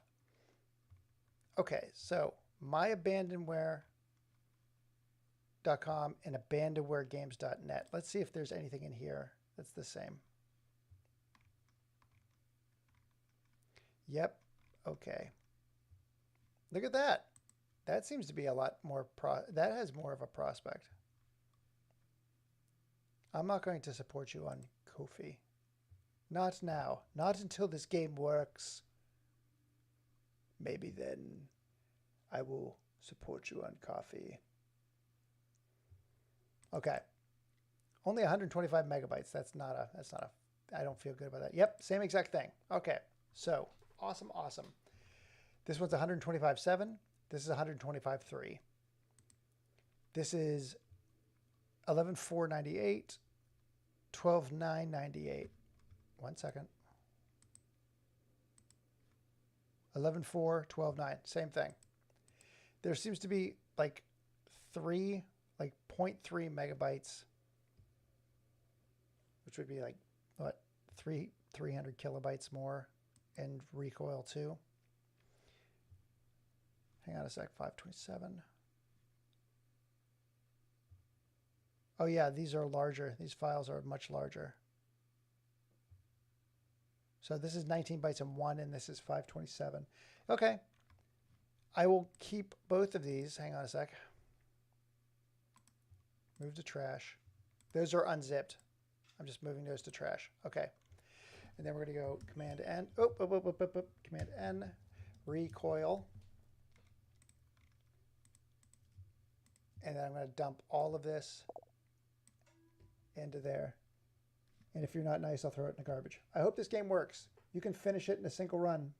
Okay, so myabandonware.com and abandonwaregames.net. Let's see if there's anything in here that's the same. Yep. Okay. Look at that. That seems to be a lot more that has more of a prospect. I'm not going to support you on Ko-fi. Not now. Not until this game works. Maybe then I will support you on Ko-fi. Okay. Only 125 megabytes. I don't feel good about that. Yep, same exact thing. Okay. So, awesome. This one's 125.7. This is 125.3. This is 11.498, 12.998. 1 second. 11.4, 12.9. Same thing. There seems to be like 0.3 megabytes, which would be like, what, 300 kilobytes more in recoil too. Hang on a sec, 527. Oh yeah, these are larger. These files are much larger. So this is 19 bytes in one, and this is 527. Okay. I will keep both of these. Hang on a sec. Move to trash. Those are unzipped. I'm just moving those to trash. Okay. And then we're going to go Command N. Command N. Recoil. And then I'm going to dump all of this into there. And if you're not nice, I'll throw it in the garbage. I hope this game works. You can finish it in a single run.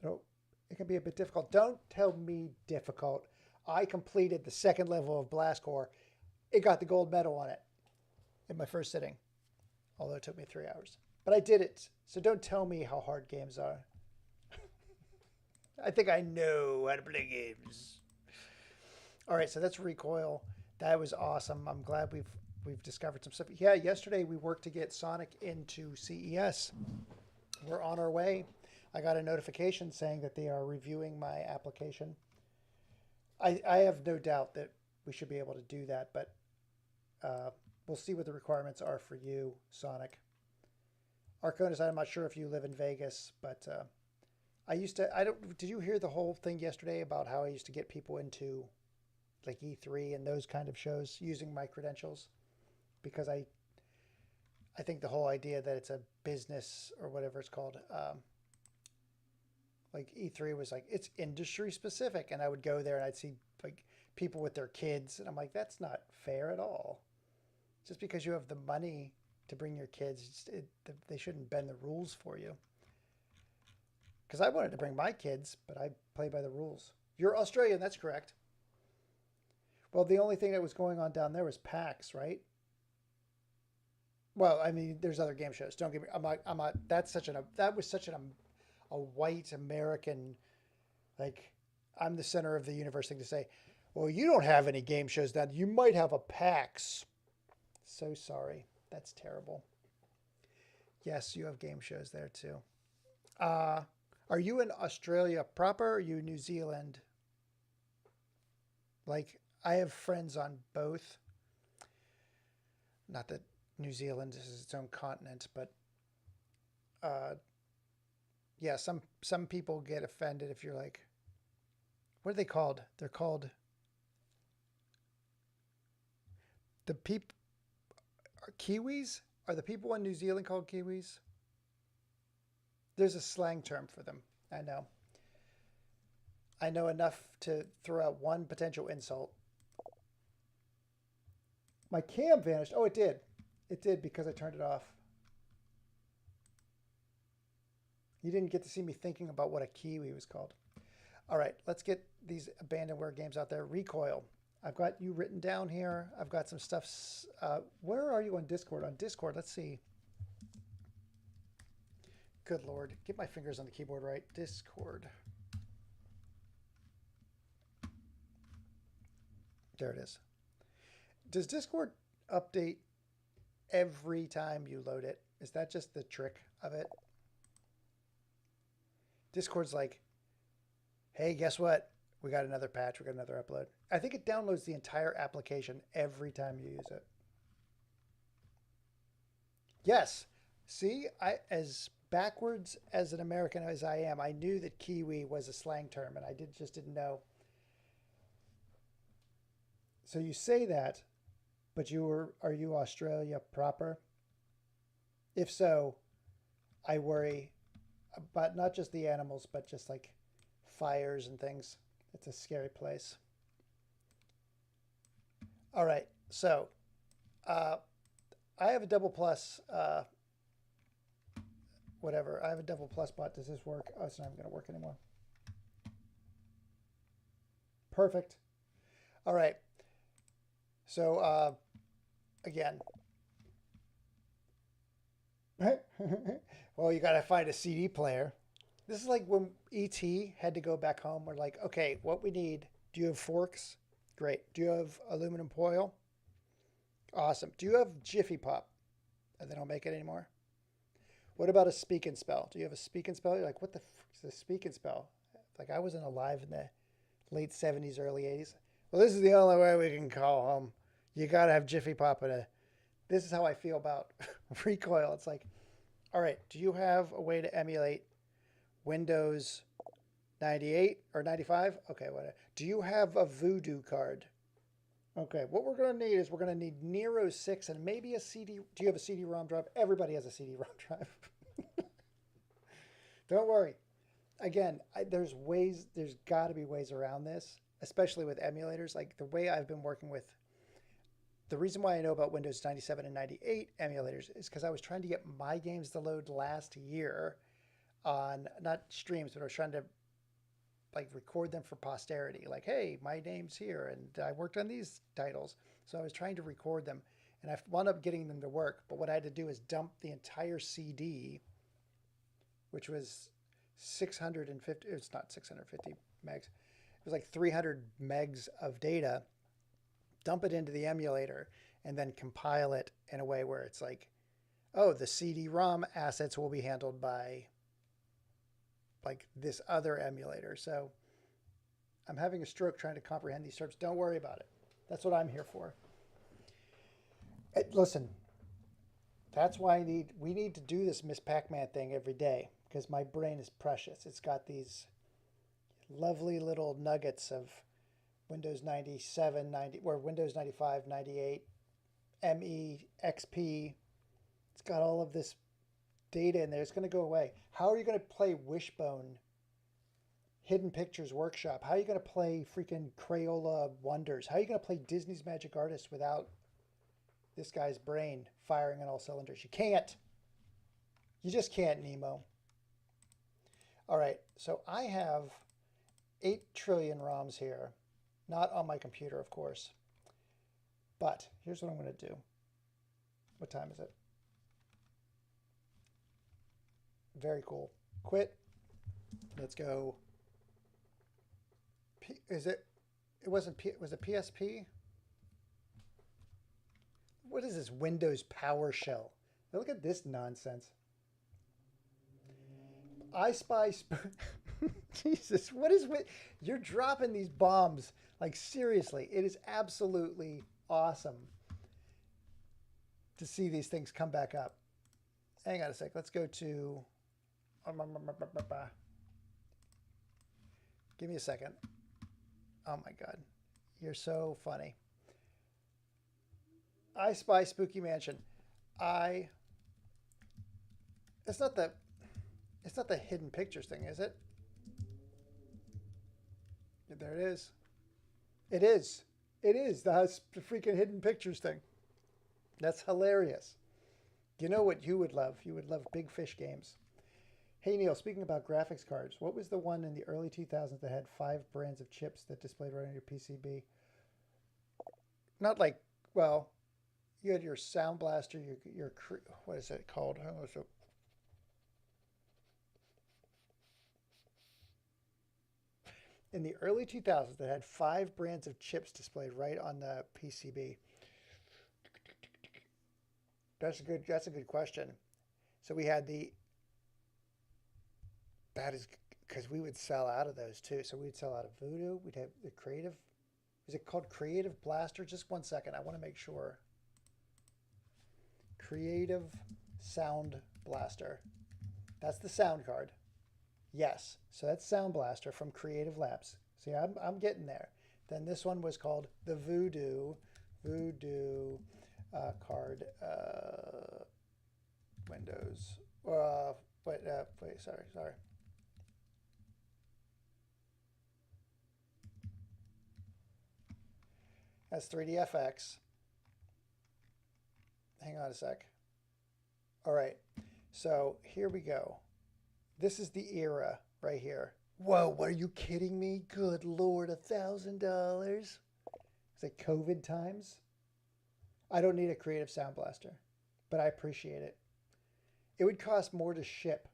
It can be a bit difficult. Don't tell me difficult. I completed the second level of Blast Corps. It got the gold medal on it in my first sitting, although it took me 3 hours. But I did it. So don't tell me how hard games are. I think I know how to play games. All right, so that's Recoil. That was awesome. I'm glad we've discovered some stuff. Yeah, yesterday we worked to get Sonic into CES. We're on our way. I got a notification saying that they are reviewing my application. I have no doubt that we should be able to do that, but we'll see what the requirements are for you, Sonic. Arconis, I'm not sure if you live in Vegas, but I used to. I don't. Did you hear the whole thing yesterday about how I used to get people into like E3 and those kind of shows using my credentials? Because I think the whole idea that it's a business or whatever it's called, like E3 was like it's industry specific, and I would go there and I'd see like people with their kids, and I'm like, that's not fair at all. Just because you have the money to bring your kids, they shouldn't bend the rules for you. Because I wanted to bring my kids, but I play by the rules. You're Australian, that's correct. Well, the only thing that was going on down there was PAX, right? Well, I mean, there's other game shows. Don't get me. I'm not. That's such an. That was such a white American, like, I'm the center of the universe thing to say. Well, you don't have any game shows down. You might have a PAX. So sorry. That's terrible. Yes, you have game shows there too. Uh, are you in Australia proper? Or are you New Zealand? Like, I have friends on both. Not that New Zealand is its own continent, but uh, yeah, some people get offended if you're like, what are they called? They're called the people Kiwis. Are the people in New Zealand called Kiwis? There's a slang term for them. I know. I know enough to throw out one potential insult. My cam vanished. Oh, it did. It did because I turned it off. You didn't get to see me thinking about what a Kiwi was called. All right, let's get these abandonware games out there. Recoil. I've got you written down here. I've got some stuff. Where are you on Discord? On Discord, let's see. Good Lord. Get my fingers on the keyboard right. Discord. There it is. Does Discord update every time you load it? Is that just the trick of it? Discord's like, hey, guess what? We got another patch. We got another upload. I think it downloads the entire application every time you use it. Yes. See, as backwards as an American as I am, I knew that Kiwi was a slang term, and I just didn't know. So you say that, but are you Australia proper? If so, I worry about not just the animals, but just like fires and things. It's a scary place. All right, so I have a double plus, whatever. I have a double plus bot. Does this work? Oh, it's not even going to work anymore. Perfect. All right. So again, well, you got to find a CD player. This is like when E.T. had to go back home. We're like, okay, what we need. Do you have forks? Great. Do you have aluminum foil? Awesome. Do you have Jiffy Pop? They don't make it anymore. What about a speak and spell? Do you have a speak and spell? You're like, what the fuck is a speak and spell? Like, I wasn't alive in the late 70s, early 80s. Well, this is the only way we can call home. You got to have Jiffy Pop in a... This is how I feel about Recoil. It's like, all right, do you have a way to emulate Windows 98 or 95? Okay, whatever. Do you have a Voodoo card? Okay, what we're going to need is we're going to need Nero 6 and maybe a CD. Do you have a CD-ROM drive? Everybody has a CD-ROM drive. Don't worry. Again, there's got to be ways around this, especially with emulators. Like the way I've been working with, the reason why I know about Windows 97 and 98 emulators is because I was trying to get my games to load last year on, not streams, but I was trying to like record them for posterity. Like, hey, my name's here and I worked on these titles. So I was trying to record them and I wound up getting them to work. But what I had to do is dump the entire CD, which was 650, it's not 650 megs. It was like 300 megs of data, dump it into the emulator and then compile it in a way where it's like, oh, the CD-ROM assets will be handled by like this other emulator. So I'm having a stroke trying to comprehend these terms. Don't worry about it. That's what I'm here for. Listen, That's why we need to do this Miss Pac-Man thing every day because my brain is precious. It's got these lovely little nuggets of Windows 97, 90, or Windows 95, 98, ME, XP. It's got all of this data in there. It's going to go away. How are you going to play Wishbone Hidden Pictures Workshop? How are you going to play freaking Crayola Wonders? How are you going to play Disney's Magic Artist without this guy's brain firing on all cylinders? You can't. You just can't, Nemo. All right, so I have 8 trillion ROMs here. Not on my computer, of course. But here's what I'm going to do. What time is it? Very cool. Quit. Let's go. Is it? It wasn't. Was it PSP? What is this Windows PowerShell? Now look at this nonsense. I Spy. Jesus, what is with? You're dropping these bombs. Like, seriously, it is absolutely awesome to see these things come back up. Hang on a sec. Let's go to... Give me a second. Oh, my God. You're so funny. I Spy Spooky Mansion. It's not the Hidden Pictures thing, is it? There it is. It is. It is the freaking Hidden Pictures thing. That's hilarious. You know what you would love? You would love Big Fish games. Hey, Neil, speaking about graphics cards, what was the one in the early 2000s that had 5 brands of chips that displayed right on your PCB? Not like, well, you had your Sound Blaster, your what is it called? In the early 2000s that had 5 brands of chips displayed right on the PCB. That's a good question. So we had that is because we would sell out of those too. So we'd sell out of Voodoo. We'd have the Creative. Is it called Creative Blaster? Just one second. I want to make sure. Creative Sound Blaster. That's the sound card. Yes, so that's Sound Blaster from Creative Labs. See, I'm getting there. Then this one was called the Voodoo card Windows. Wait, sorry. That's 3DFX. Hang on a sec. All right, so here we go. This is the era right here. Whoa, what are you kidding me? Good Lord, $1,000. Is it COVID times? I don't need a Creative Sound Blaster, but I appreciate it. It would cost more to ship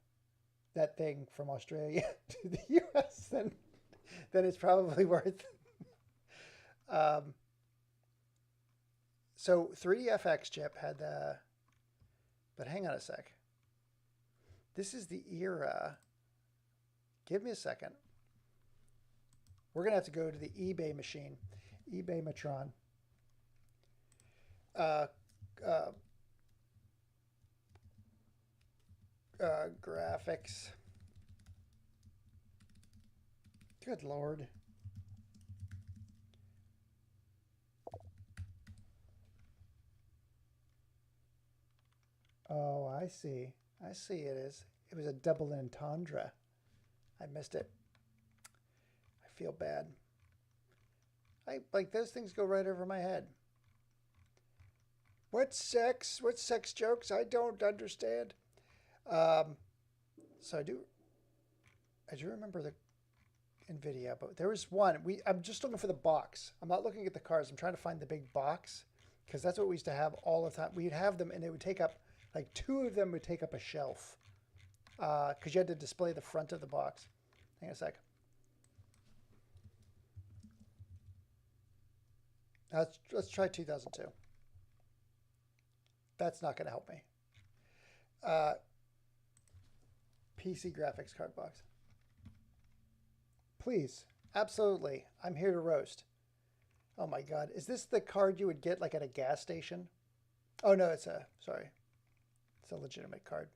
that thing from Australia to the US than it's probably worth. So 3DFX chip had the, but hang on a sec. This is the era. Give me a second. We're going to have to go to the eBay machine. eBay Matron. Graphics. Good Lord. Oh, I see. I see it is. It was a double entendre. I missed it. I feel bad. Like those things go right over my head. What sex? What sex jokes? I don't understand. So I do remember the NVIDIA, but there was one. I'm just looking for the box. I'm not looking at the cards. I'm trying to find the big box because that's what we used to have all the time. We'd have them and they would take up, like 2 of them would take up a shelf because you had to display the front of the box. Hang on a sec. Let's try 2002. That's not going to help me. PC graphics card box. Please, absolutely. I'm here to roast. Oh my God. Is this the card you would get like at a gas station? Oh no, sorry. It's a legitimate card.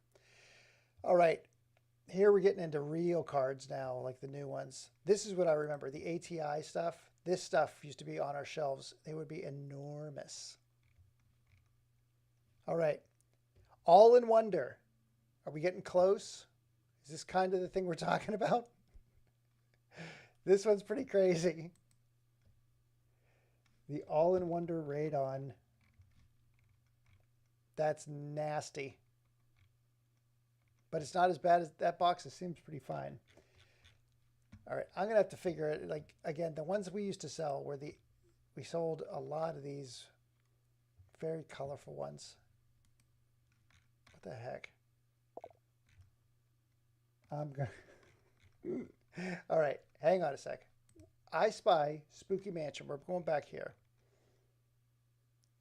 All right. Here we're getting into real cards now, like the new ones. This is what I remember. The ATI stuff. This stuff used to be on our shelves. They would be enormous. All right. All in Wonder. Are we getting close? Is this kind of the thing we're talking about? This one's pretty crazy. The All in Wonder Radon. That's nasty. But it's not as bad as that box. It seems pretty fine. All right, I'm going to have to figure it. Like, again, the ones we used to sell were we sold a lot of these very colorful ones. What the heck? I'm going All right, hang on a sec. I Spy Spooky Mansion. We're going back here.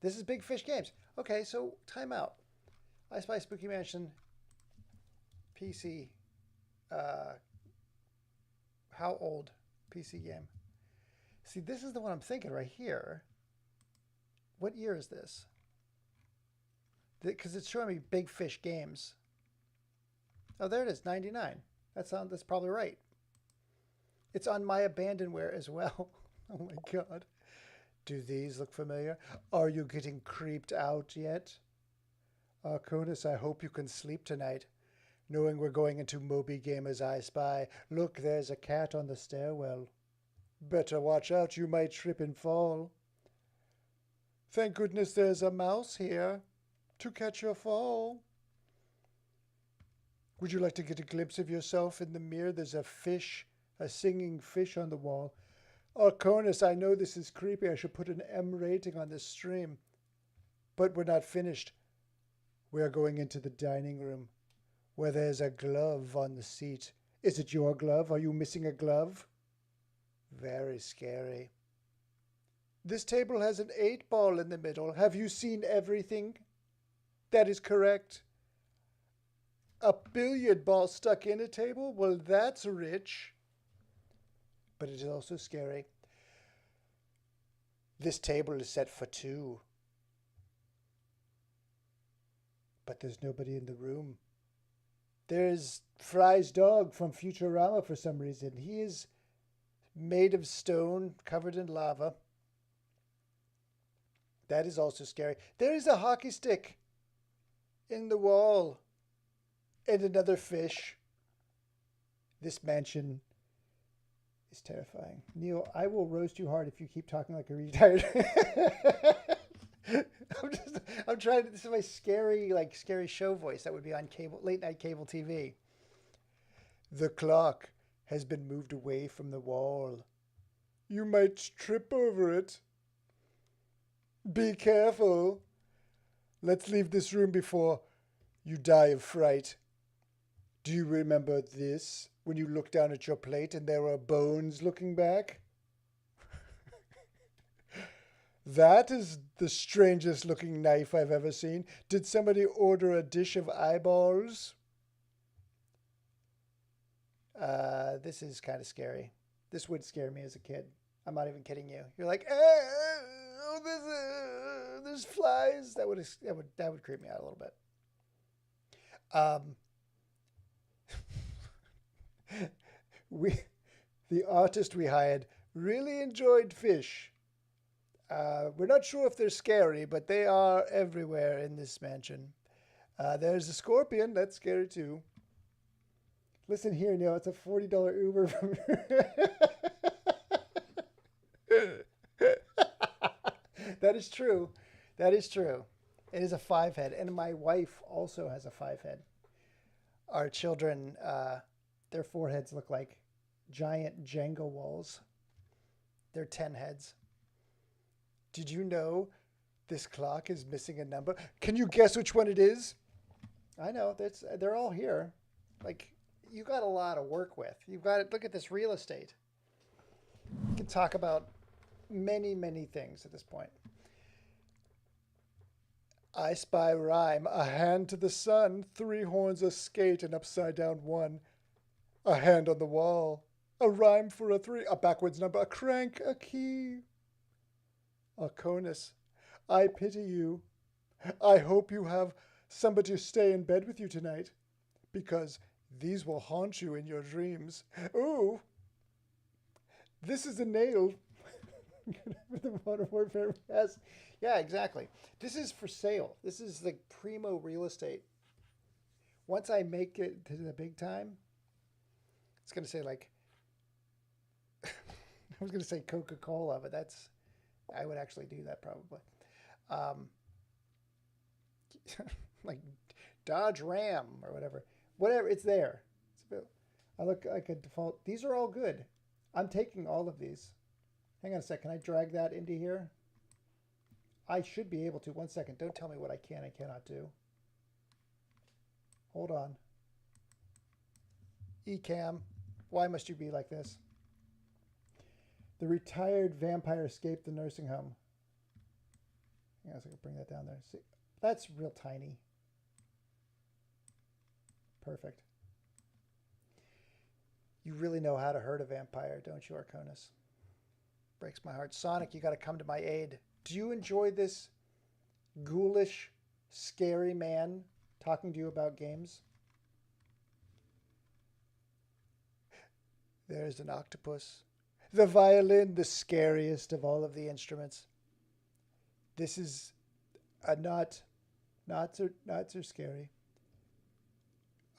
This is Big Fish Games. Okay, so time out. I Spy Spooky Mansion PC. How old PC game? See, this is the one I'm thinking right here. What year is this? Because it's showing me Big Fish Games. Oh, there it is, 99. That's probably right. It's on my abandonware as well. Oh my God. Do these look familiar? Are you getting creeped out yet? Arconis, I hope you can sleep tonight, knowing we're going into Moby Gamer's I Spy. Look, there's a cat on the stairwell. Better watch out, you might trip and fall. Thank goodness there's a mouse here to catch your fall. Would you like to get a glimpse of yourself in the mirror? There's a fish, a singing fish on the wall. Arconis, I know this is creepy. I should put an M rating on this stream. But we're not finished. We are going into the dining room, where there's a glove on the seat. Is it your glove? Are you missing a glove? Very scary. This table has an 8-ball in the middle. Have you seen everything? That is correct. A billiard ball stuck in a table? Well, that's rich. But it is also scary. This table is set for 2. But there's nobody in the room. There's Fry's dog from Futurama for some reason. He is made of stone, covered in lava. That is also scary. There is a hockey stick in the wall. And another fish. This mansion is terrifying. Neil, I will roast you hard if you keep talking like a retard. I'm trying to, this is my scary show voice that would be on late night cable TV. The clock has been moved away from the wall. You might trip over it. Be careful. Let's leave this room before you die of fright. Do you remember this? When you look down at your plate and there are bones looking back? That is the strangest looking knife I've ever seen. Did somebody order a dish of eyeballs? This is kind of scary. This would scare me as a kid. I'm not even kidding you. You're like, there's flies. That would creep me out a little bit. The artist we hired really enjoyed fish. We're not sure if they're scary, but they are everywhere in this mansion. There's a scorpion. That's scary too. Listen here, Neil. It's a $40 Uber from That is true. That is true. It is a 5-head. And my wife also has a 5-head. Our children, their foreheads look like giant Jenga walls. They're 10 heads. Did you know this clock is missing a number? Can you guess which one it is? I know. They're all here. Like, you got a lot to work with. You've got to look at this real estate. You can talk about many, many things at this point. I spy rhyme, a hand to the sun, 3 horns, a skate, an upside down 1, a hand on the wall, a rhyme for a 3, a backwards number, a crank, a key. A conus, I pity you. I hope you have somebody to stay in bed with you tonight because these will haunt you in your dreams. Ooh, this is a nail. The Modern Warfare has. Yeah, exactly. This is for sale. This is like primo real estate. Once I make it to the big time, it's going to say like, I was going to say Coca-Cola, but I would actually do that probably. Um, like Dodge Ram or whatever. Whatever, it's there. I look like a default. These are all good. I'm taking all of these. Hang on a sec. Can I drag that into here? I should be able to. 1 second. Don't tell me what I can and cannot do. Hold on. Ecamm. Why must you be like this? The retired vampire escaped the nursing home. Yeah, so I can bring that down there. See, that's real tiny. Perfect. You really know how to hurt a vampire, don't you, Arconis? Breaks my heart. Sonic, you got to come to my aid. Do you enjoy this ghoulish, scary man talking to you about games? There's an octopus. The violin, the scariest of all of the instruments. This is a not so scary.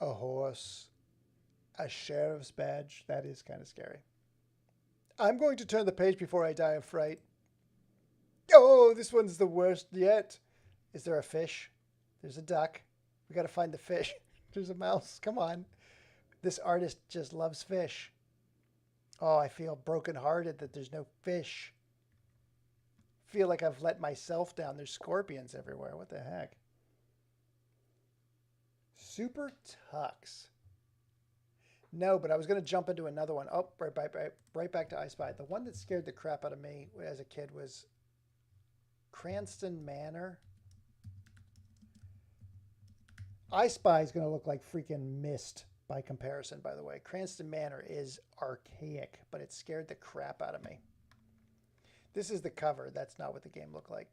A horse. A sheriff's badge. That is kind of scary. I'm going to turn the page before I die of fright. Oh, this one's the worst yet. Is there a fish? There's a duck. We got to find the fish. There's a mouse. Come on. This artist just loves fish. Oh, I feel brokenhearted that there's no fish. Feel like I've let myself down. There's scorpions everywhere. What the heck? Super Tux. No, but I was going to jump into another one. Oh, right back to I Spy. The one that scared the crap out of me as a kid was Cranston Manor. I Spy is going to look like freaking Mist by comparison, by the way. Cranston Manor is archaic, but it scared the crap out of me. This is the cover. That's not what the game looked like.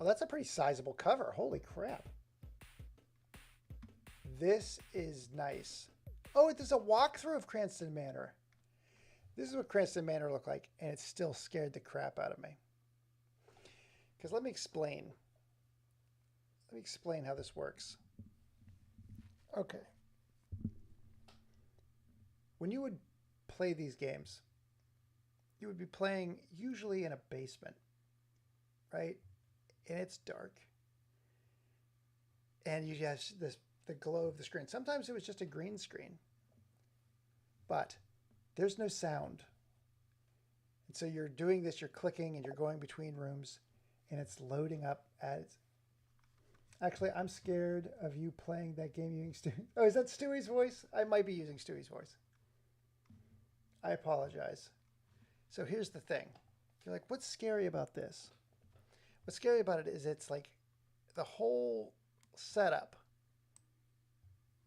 Oh, that's a pretty sizable cover. Holy crap. This is nice. Oh, there's a walkthrough of Cranston Manor. This is what Cranston Manor looked like, and it still scared the crap out of me. Because let me explain. Let me explain how this works. Okay. When you would play these games, you would be playing usually in a basement, right? And it's dark. And you have the glow of the screen. Sometimes it was just a green screen. But there's no sound. And so you're doing this, you're clicking, and you're going between rooms, and it's loading up as... Actually, I'm scared of you playing that game using Stewie. Oh, is that Stewie's voice? I might be using Stewie's voice. I apologize. So here's the thing. You're like, what's scary about this? What's scary about it is it's like the whole setup.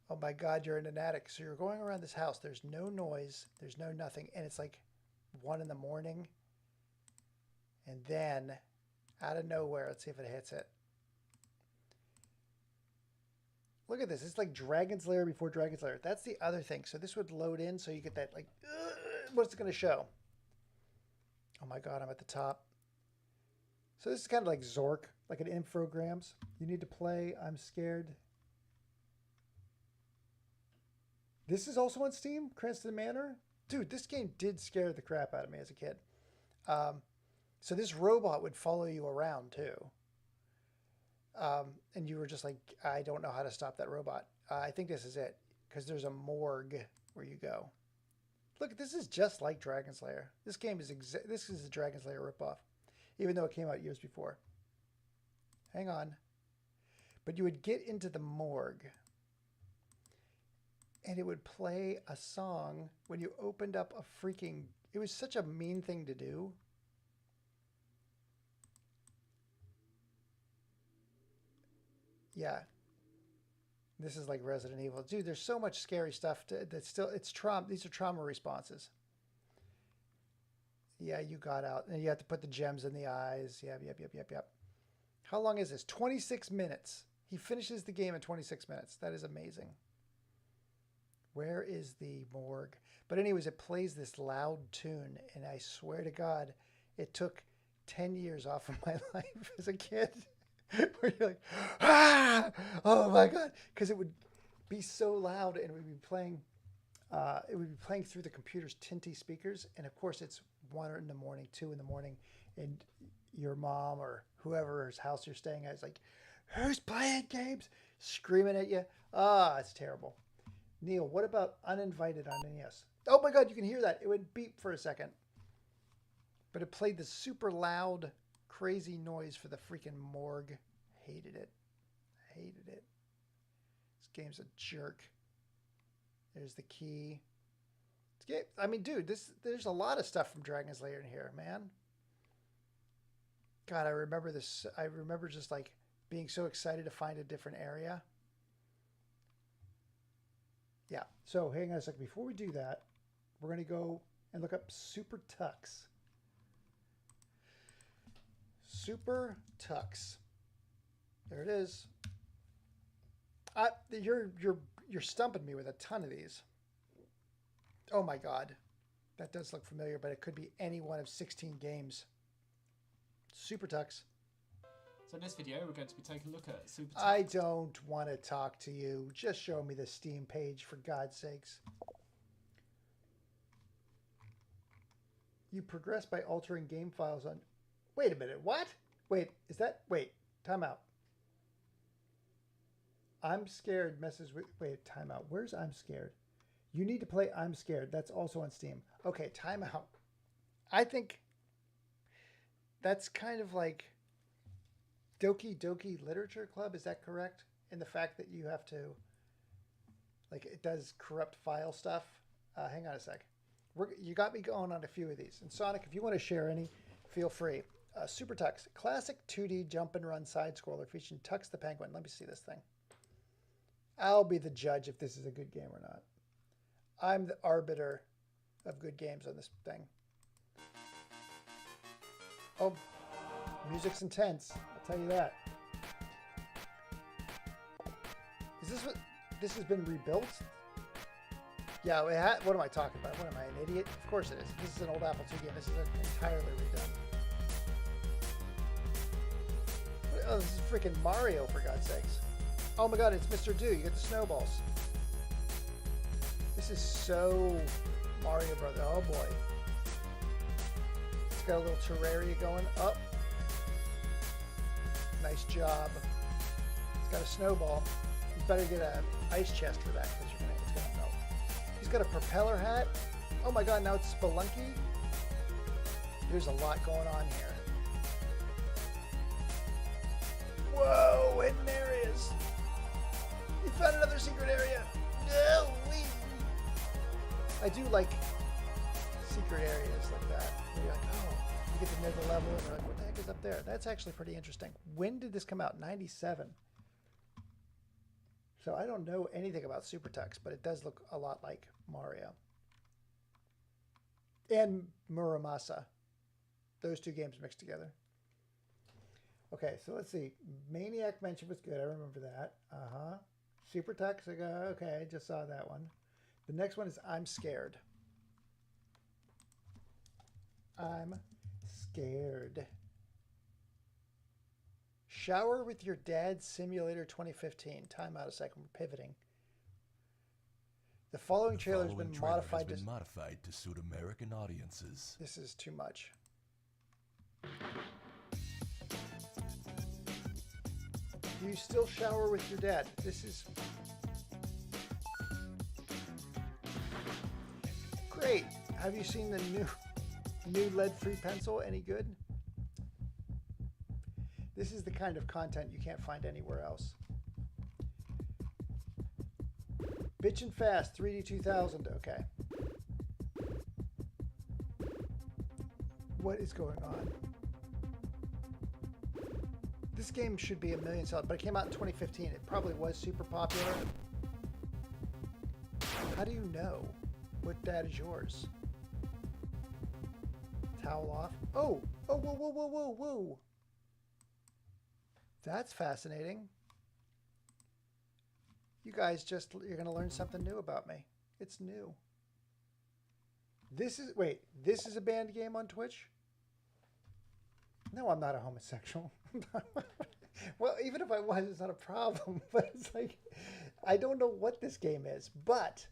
Oh my God, you're in an attic. So you're going around this house. There's no noise. There's no nothing. And it's like 1 in the morning. And then out of nowhere, let's see if it hits it. Look at this. It's like Dragon's Lair before Dragon's Lair. That's the other thing. So this would load in so you get that like, what's it going to show? Oh my God, I'm at the top. So this is kind of like Zork, like an infograms. You need to play I'm Scared. This is also on Steam, Cranston Manor. Dude, this game did scare the crap out of me as a kid. So this robot would follow you around too. And you were just like, I don't know how to stop that robot. I think this is it, because there's a morgue where you go. Look, this is just like Dragon's Lair. This game is this is a Dragon's Lair ripoff, even though it came out years before. Hang on. But you would get into the morgue, and it would play a song when you opened up a freaking... It was such a mean thing to do. Yeah. This is like Resident Evil. Dude, there's so much scary stuff that's still... It's trauma. These are trauma responses. Yeah, you got out. And you have to put the gems in the eyes. Yep. How long is this? 26 minutes. He finishes the game in 26 minutes. That is amazing. Where is the morgue? But anyways, it plays this loud tune, and I swear to God, it took 10 years off of my life as a kid. Where you're like, ah, oh my God, because it would be so loud, and it would be playing. It would be playing through the computer's tinty speakers, and of course, it's 1 in the morning, 2 in the morning, and your mom or whoever's house you're staying at is like, "Who's playing games?" Screaming at you. Ah, it's terrible. Neil, what about Uninvited on NES? Oh my God, you can hear that. It would beep for a second. But it played this super loud, crazy noise for the freaking morgue. Hated it. Hated it. This game's a jerk. There's the key. I mean, dude, there's a lot of stuff from Dragon's Lair in here, man. God, I remember this. I remember just like being so excited to find a different area. Yeah, so hang on a second. Before we do that, we're going to go and look up Super Tux. Super Tux. There it is. You're stumping me with a ton of these. Oh my God. That does look familiar, but it could be any one of 16 games. Super Tux. So in this video, we're going to be taking a look at Super Tux. I don't want to talk to you. Just show me the Steam page, for God's sakes. You progress by altering game files on... Wait a minute, what? Wait, is that... Wait, time out. I'm Scared messes with... Wait, time out. Where's I'm Scared? You need to play I'm Scared. That's also on Steam. Okay, time out. I think that's kind of like Doki Doki Literature Club. Is that correct? In the fact that you have to... Like, it does corrupt file stuff. Hang on a sec. You got me going on a few of these. And Sonic, if you want to share any, feel free. Super Tux. Classic 2D jump and run side-scroller featuring Tux the Penguin. Let me see this thing. I'll be the judge if this is a good game or not. I'm the arbiter of good games on this thing. Oh, music's intense. I'll tell you that. Is this what... This has been rebuilt? Yeah, what am I talking about? What am I, an idiot? Of course it is. This is an old Apple II game. This is entirely redone. Oh, this is freaking Mario, for God's sakes. Oh my God, it's Mr. Do. You get the snowballs. This is so Mario Brother. Oh boy. It's got a little Terraria going up. Nice job. It's got a snowball. You better get an ice chest for that because it's gonna melt. He's got a propeller hat. Oh my God, now it's Spelunky. There's a lot going on here. Whoa, hidden areas. You found another secret area. No, I do like secret areas like that. Where you're like, oh, you get to know the level and you're like, what the heck is up there? That's actually pretty interesting. When did this come out? 97. So I don't know anything about Super Tux, but it does look a lot like Mario. And Muramasa. Those two games mixed together. Okay, so let's see. Maniac Mansion was good. I remember that. Super Tux. Okay, I just saw that one. The next one is I'm Scared. I'm Scared. Shower with Your Dad Simulator 2015. Time out a second. We're pivoting. The following trailer has been modified to suit American audiences. This is too much. Do you still shower with your dad? This is great. Have you seen the new lead-free pencil? Any good? This is the kind of content you can't find anywhere else. Bitchin' Fast 3D 2000. Okay. What is going on? This game should be $1 million sellers, but it came out in 2015. It probably was super popular. How do you know what dad is yours? Towel off. Oh! Oh, whoa, whoa, whoa, whoa, whoa! That's fascinating. You guys you're going to learn something new about me. It's new. This is a banned game on Twitch? No, I'm not a homosexual. Well, even if I was, it's not a problem. But it's like, I don't know what this game is, but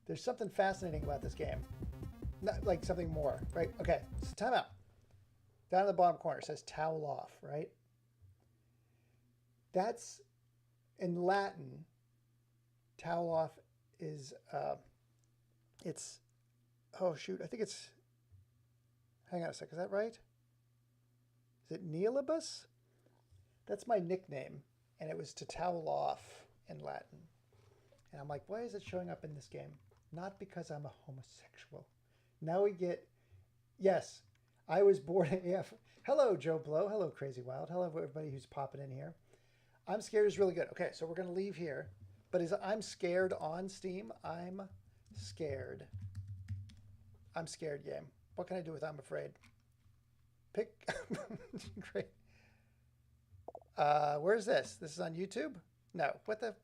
there's something fascinating about this game. Not like something more, right? Okay, so time out. Down in the bottom corner it says towel off, right? That's in Latin. Towel off is it's oh shoot, I think it's hang on a sec, is that right? Is it Neolibus? That's my nickname, and it was to towel off in Latin. And I'm like, why is it showing up in this game? Not because I'm a homosexual. Now we get, yes, I was born AF. Hello, Joe Blow. Hello, Crazy Wild. Hello, everybody who's popping in here. I'm Scared is really good. Okay, so we're going to leave here. But is I'm Scared on Steam? I'm Scared. I'm Scared game. What can I do with I'm Afraid? Pick. Great. Where's this? This is on YouTube? No. What the?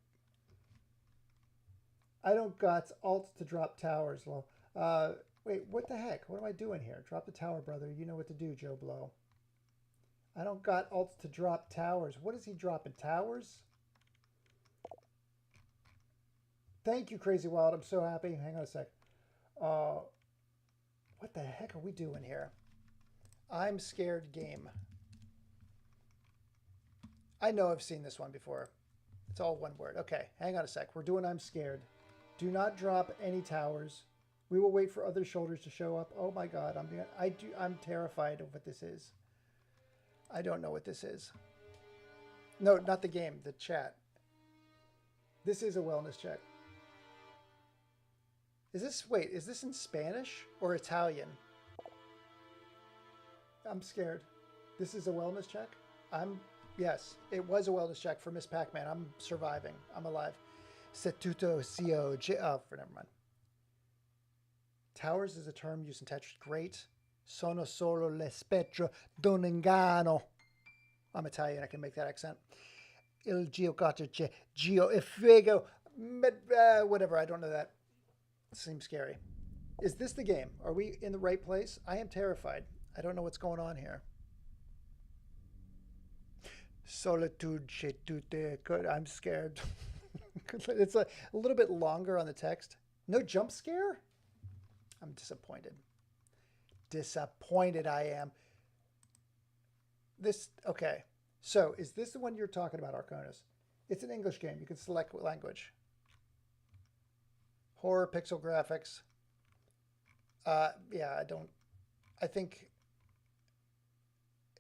I don't got alt to drop towers. Well, wait, what the heck? What am I doing here? Drop the tower, brother. You know what to do, Joe Blow. I don't got alt to drop towers. What is he dropping? Towers? Thank you, Crazy Wild. I'm so happy. Hang on a sec. What the heck are we doing here? I'm Scared game. I know I've seen this one before. It's all one word. Okay, hang on a sec. We're doing I'm Scared. Do not drop any towers. We will wait for other shoulders to show up. Oh my God, I'm terrified of what this is. I don't know what this is. No, not the game, the chat. This is a wellness check. Is this in Spanish or Italian? I'm scared. This is a wellness check? Yes, it was a wellness check for Miss Pac-Man. I'm surviving. I'm alive. Setuto never mind. Towers is a term used in Tetris. Great. Sono solo l'espectro d'un inganno. I'm Italian. I can make that accent. Il giocatrice Gio e Figo. Whatever. I don't know that. It seems scary. Is this the game? Are we in the right place? I am terrified. I don't know what's going on here. Solitude chez tutte. I'm scared. It's a little bit longer on the text. No jump scare? I'm disappointed. Disappointed I am. Okay. So, is this the one you're talking about, Arconis? It's an English game. You can select what language. Horror, pixel graphics. Yeah, I think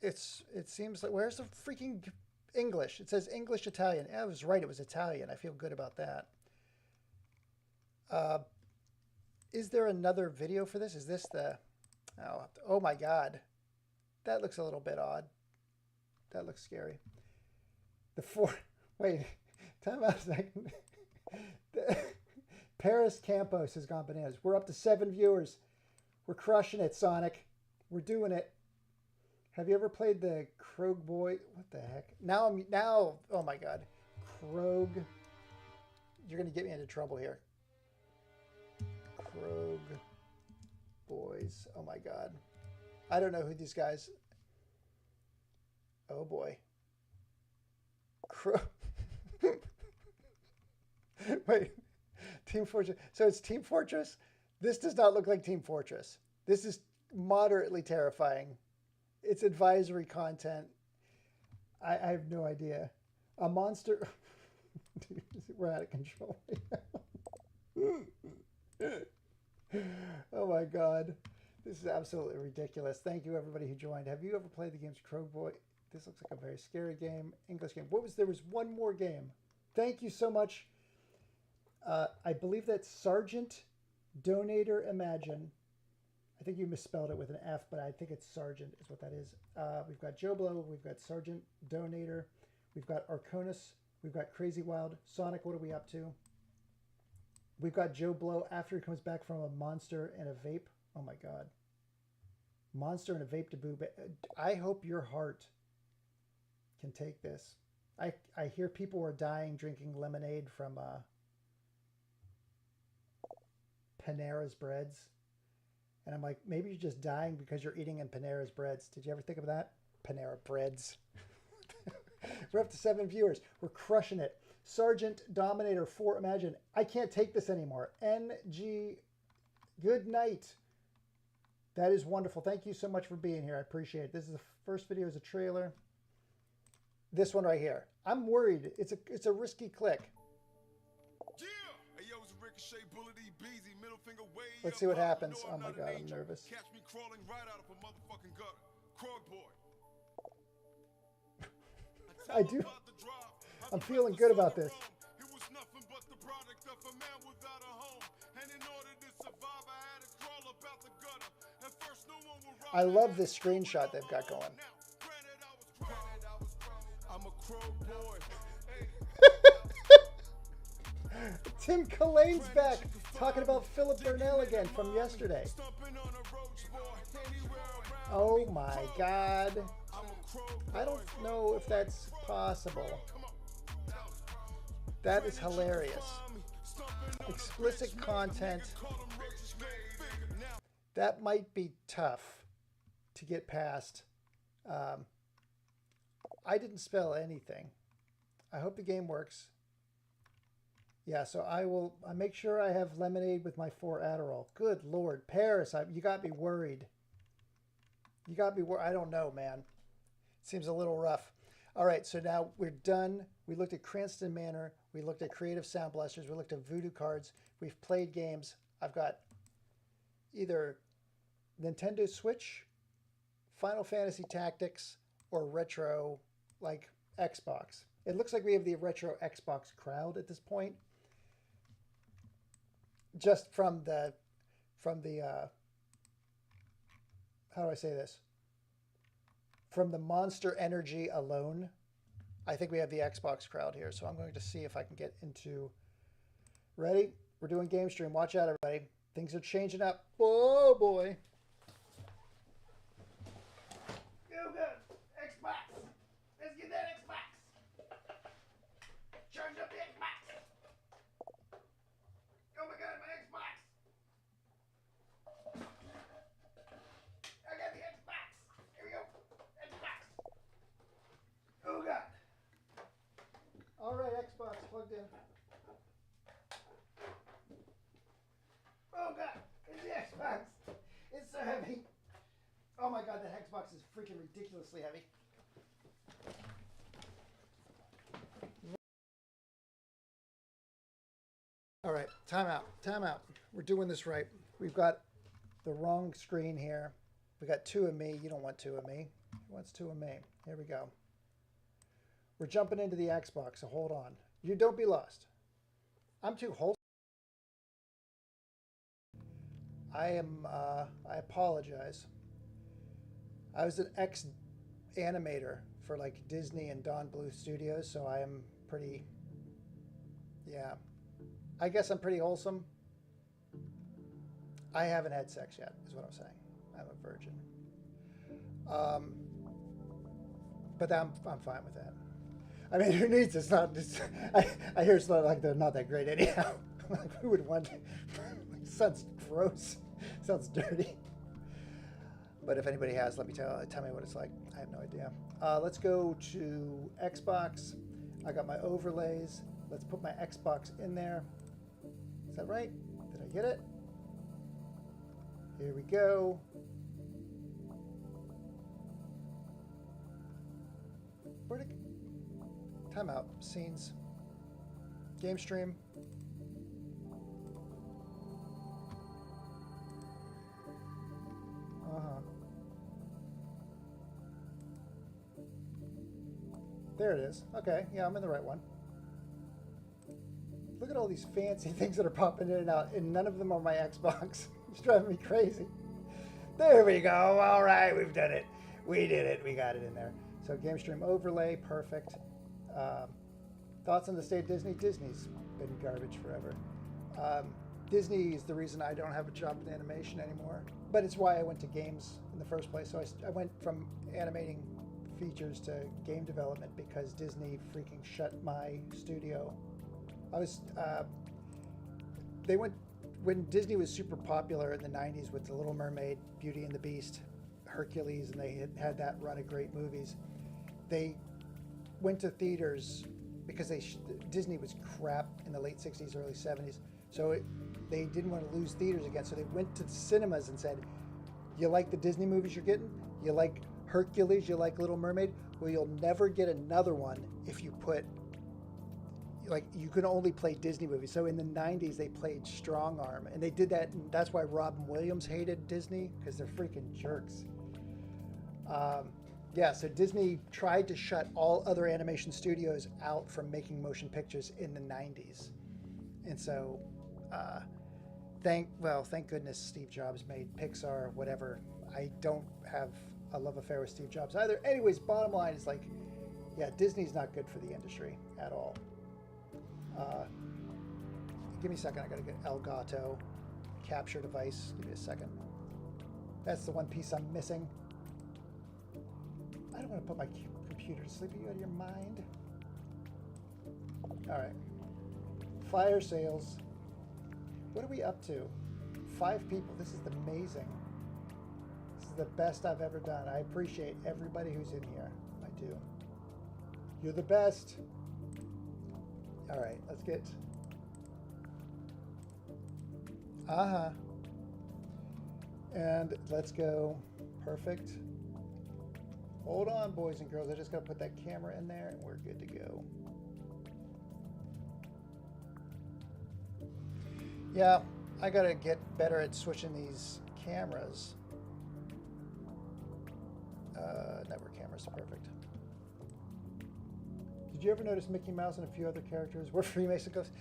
it seems like, where's the freaking English? It says English, Italian. I was right, it was Italian. I feel good about that. Is there another video for this? Is this the, oh my God. That looks a little bit odd. That looks scary. Wait, time out a second. Paris Campos has gone bananas. We're up to 7 viewers. We're crushing it, Sonic. We're doing it. Have you ever played the Krog Boy? What the heck? Now, oh my God. Krog. You're going to get me into trouble here. Krog Boys. Oh my God. I don't know who these guys. Oh boy. Wait. Team Fortress. So it's Team Fortress. This does not look like Team Fortress. This is moderately terrifying. It's advisory content. I have no idea. A monster. Dude, we're out of control. Oh my God. This is absolutely ridiculous. Thank you, everybody who joined. Have you ever played the games Krog Boy? This looks like a very scary game. English game. There was one more game. Thank you so much. I believe that's Sergeant Donator Imagine. I think you misspelled it with an F, but I think it's Sergeant is what that is. We've got Joe Blow. We've got Sergeant Donator. We've got Arconis. We've got Crazy Wild. Sonic, what are we up to? We've got Joe Blow after he comes back from a monster and a vape. Oh my God. Monster and a vape to boo. I hope your heart can take this. I hear people were dying drinking lemonade from Panera's breads. And I'm like, maybe you're just dying because you're eating in Panera's breads. Did you ever think of that? Panera breads. We're up to 7 viewers. We're crushing it. Sergeant Dominator 4, imagine. I can't take this anymore. NG, good night. That is wonderful. Thank you so much for being here. I appreciate it. This is the first video as a trailer. This one right here. I'm worried. It's a risky click. Let's see what happens. Oh my God, I'm nervous. Catch me crawling right out of a motherfucking gutter. Krog boy. I do. I'm feeling good about this. It was nothing but the product of a man without a home. And in order to survive, I had to crawl about the gutter. And first no one would rob. I love this screenshot they've got going. I'm a Krog boy. Tim Collane's back, talking about Philip Burnell again from yesterday. Oh my God. I don't know if that's possible. That is hilarious. Explicit content. That might be tough to get past. I didn't spell anything. I hope the game works. Yeah, so I make sure I have lemonade with my 4 Adderall. Good Lord. Paris, you got me worried. You got me worried. I don't know, man. Seems a little rough. All right, so now we're done. We looked at Cranston Manor. We looked at Creative Sound Blasters. We looked at Voodoo Cards. We've played games. I've got either Nintendo Switch, Final Fantasy Tactics, or retro, like Xbox. It looks like we have the retro Xbox crowd at this point. Just from the how do I say this? From the Monster Energy alone, I think we have the Xbox crowd here. So I'm going to see if I can get into... Ready? We're doing game stream. Watch out, everybody. Things are changing up. Oh, boy. Go, go. Xbox. Let's get that Xbox. Charge up the Xbox. Oh, my God, my Xbox. I got the Xbox. Here we go. Xbox. Oh, God. All right, Xbox plugged in. Oh, God. It's the Xbox. It's so heavy. Oh, my God. That Xbox is freaking ridiculously heavy. All right. Time out. Time out. We're doing this right. We've got the wrong screen here. We got 2 of me. You don't want 2 of me. He wants 2 of me. Here we go. We're jumping into the Xbox, so hold on. You don't be lost. I'm too wholesome. I apologize. I was an ex-animator for like Disney and Don Bluth Studios, so I am pretty, yeah. I guess I'm pretty wholesome. I haven't had sex yet, is what I'm saying. I'm a virgin. But I'm fine with that. I mean, who needs it? It's not. It's, I hear it's not like they're not that great anyhow. Like, who would want? Sounds gross. Sounds dirty. But if anybody has, let me tell me what it's like. I have no idea. Let's go to Xbox. I got my overlays. Let's put my Xbox in there. Is that right? Did I get it? Here we go. Where'd it? Timeout. Scenes. Game stream. There it is. Okay, yeah, I'm in the right one. Look at all these fancy things that are popping in and out, and none of them are my Xbox. It's driving me crazy. There we go. All right, we've done it. We did it. We got it in there. So game stream overlay, perfect. Thoughts on the state of Disney? Disney's been garbage forever. Disney is the reason I don't have a job in animation anymore. But it's why I went to games in the first place. So I went from animating features to game development because Disney freaking shut my studio. I was they went when Disney was super popular in the 90s with The Little Mermaid, Beauty and the Beast, Hercules, and they had that run of great movies. They went to theaters because Disney was crap in the late 60s, early 70s. So they didn't want to lose theaters again. So they went to the cinemas and said, you like the Disney movies you're getting? You like Hercules? You like Little Mermaid? Well, you'll never get another one if you put, like, you can only play Disney movies. So in the 90s, they played Strong Arm. And they did that. And that's why Robin Williams hated Disney, because they're freaking jerks. Yeah, so Disney tried to shut all other animation studios out from making motion pictures in the 90s. And so, thank goodness Steve Jobs made Pixar, whatever. I don't have a love affair with Steve Jobs either. Anyways, bottom line is like, yeah, Disney's not good for the industry at all. Give me a second. I got to get Elgato capture device. Give me a second. That's the one piece I'm missing. I don't want to put my computer to sleep. Are you out of your mind? All right. Fire sales. What are we up to? 5 people. This is amazing. This is the best I've ever done. I appreciate everybody who's in here. I do. You're the best. All right, let's get... And let's go. Perfect. Hold on, boys and girls. I just got to put that camera in there and we're good to go. Yeah, I got to get better at switching these cameras. Network cameras, perfect. Did you ever notice Mickey Mouse and a few other characters were Freemason ghosts?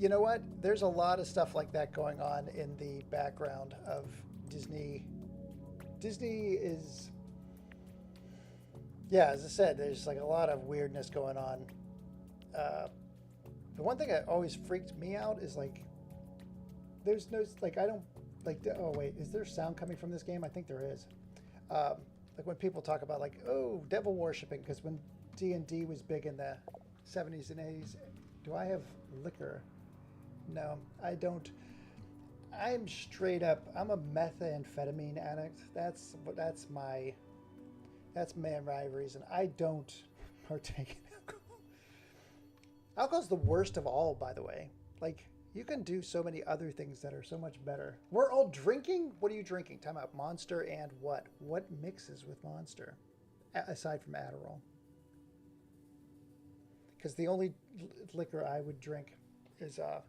You know what? There's a lot of stuff like that going on in the background of Disney. Disney is... Yeah, as I said, there's like a lot of weirdness going on. The one thing that always freaked me out is like, there's no, like, I don't, like, oh wait, is there sound coming from this game? I think there is. Like when people talk about like, oh, devil worshipping, because when D&D was big in the 70s and 80s, do I have liquor? No, I don't. I'm straight up, I'm a methamphetamine addict. That's my reason. I don't partake in alcohol. Alcohol's the worst of all, by the way. Like, you can do so many other things that are so much better. We're all drinking? What are you drinking? Time out. Monster and what? What mixes with Monster? Aside from Adderall. Because the only liquor I would drink is, I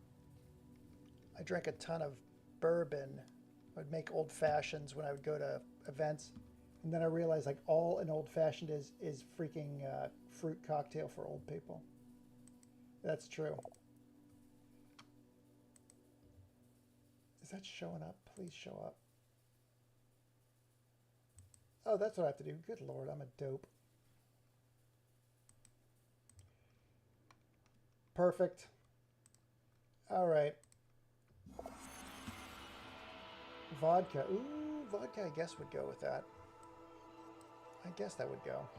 drank a ton of bourbon. I would make old fashions when I would go to events. And then I realized like all an old fashioned is freaking fruit cocktail for old people. That's true. Is that showing up? Please show up. Oh, that's what I have to do. Good Lord, I'm a dope. Perfect. All right. Vodka. Ooh, vodka I guess would go with that. I guess that would go.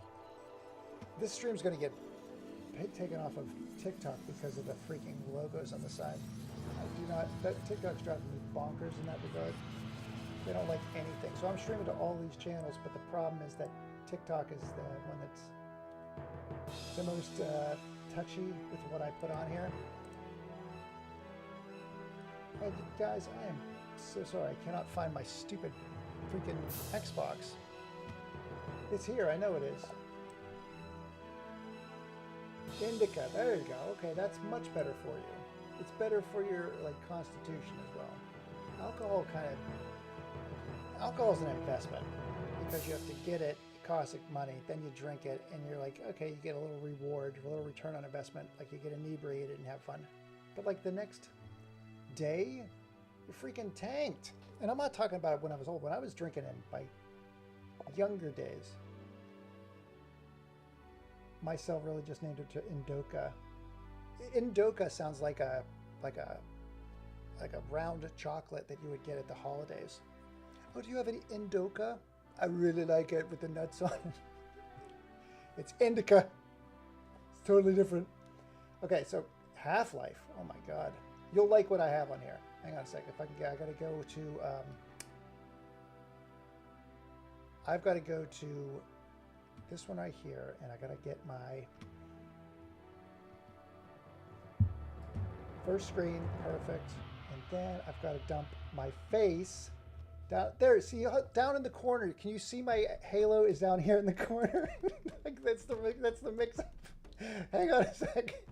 This stream's going to get taken off of TikTok because of the freaking logos on the side. I do not... TikTok's driving me bonkers in that regard. They don't like anything. So I'm streaming to all these channels, but the problem is that TikTok is the one that's the most touchy with what I put on here. Hey, guys, I am so sorry. I cannot find my stupid freaking Xbox. It's here, I know it is. Indica, there you go. Okay, that's much better for you. It's better for your like constitution as well. Alcohol is an investment because you have to get it, it costs money, then you drink it, and you're like, okay, you get a little reward, a little return on investment, like you get inebriated and have fun. But like the next day, you're freaking tanked. And I'm not talking about when I was old, when I was drinking in my younger days. Myself really just named it to Indoka. Indoka sounds like a round chocolate that you would get at the holidays. Oh, do you have any Indoka? I really like it with the nuts on it. It's indica. It's totally different. Okay, so Half-Life. Oh my god. You'll like what I have on here. Hang on a second. If I can get, I gotta go to. I've got to go to this one right here, and I gotta get my first screen. Perfect. And then I've got to dump my face down there. See, down in the corner. Can you see my Halo is down here in the corner? Like that's the mix-up. Hang on a sec.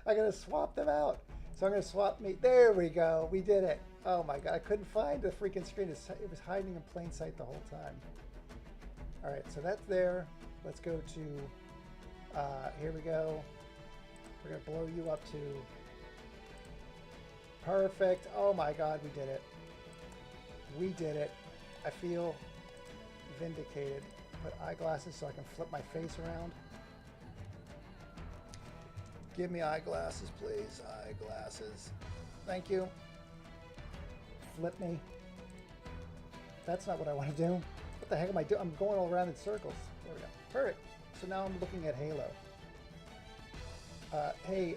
I gotta swap them out. So I'm gonna swap me. There we go. We did it. Oh my god! I couldn't find the freaking screen. It was hiding in plain sight the whole time. All right, so that's there. Let's go to. Here we go. We're gonna blow you up to. Perfect. Oh my god, we did it. We did it. I feel vindicated. Put eyeglasses so I can flip my face around. Give me eyeglasses, please. Eyeglasses. Thank you. Flip me. That's not what I want to do. What the heck am I doing? I'm going all around in circles. There we go. Perfect. So now I'm looking at Halo. Hey,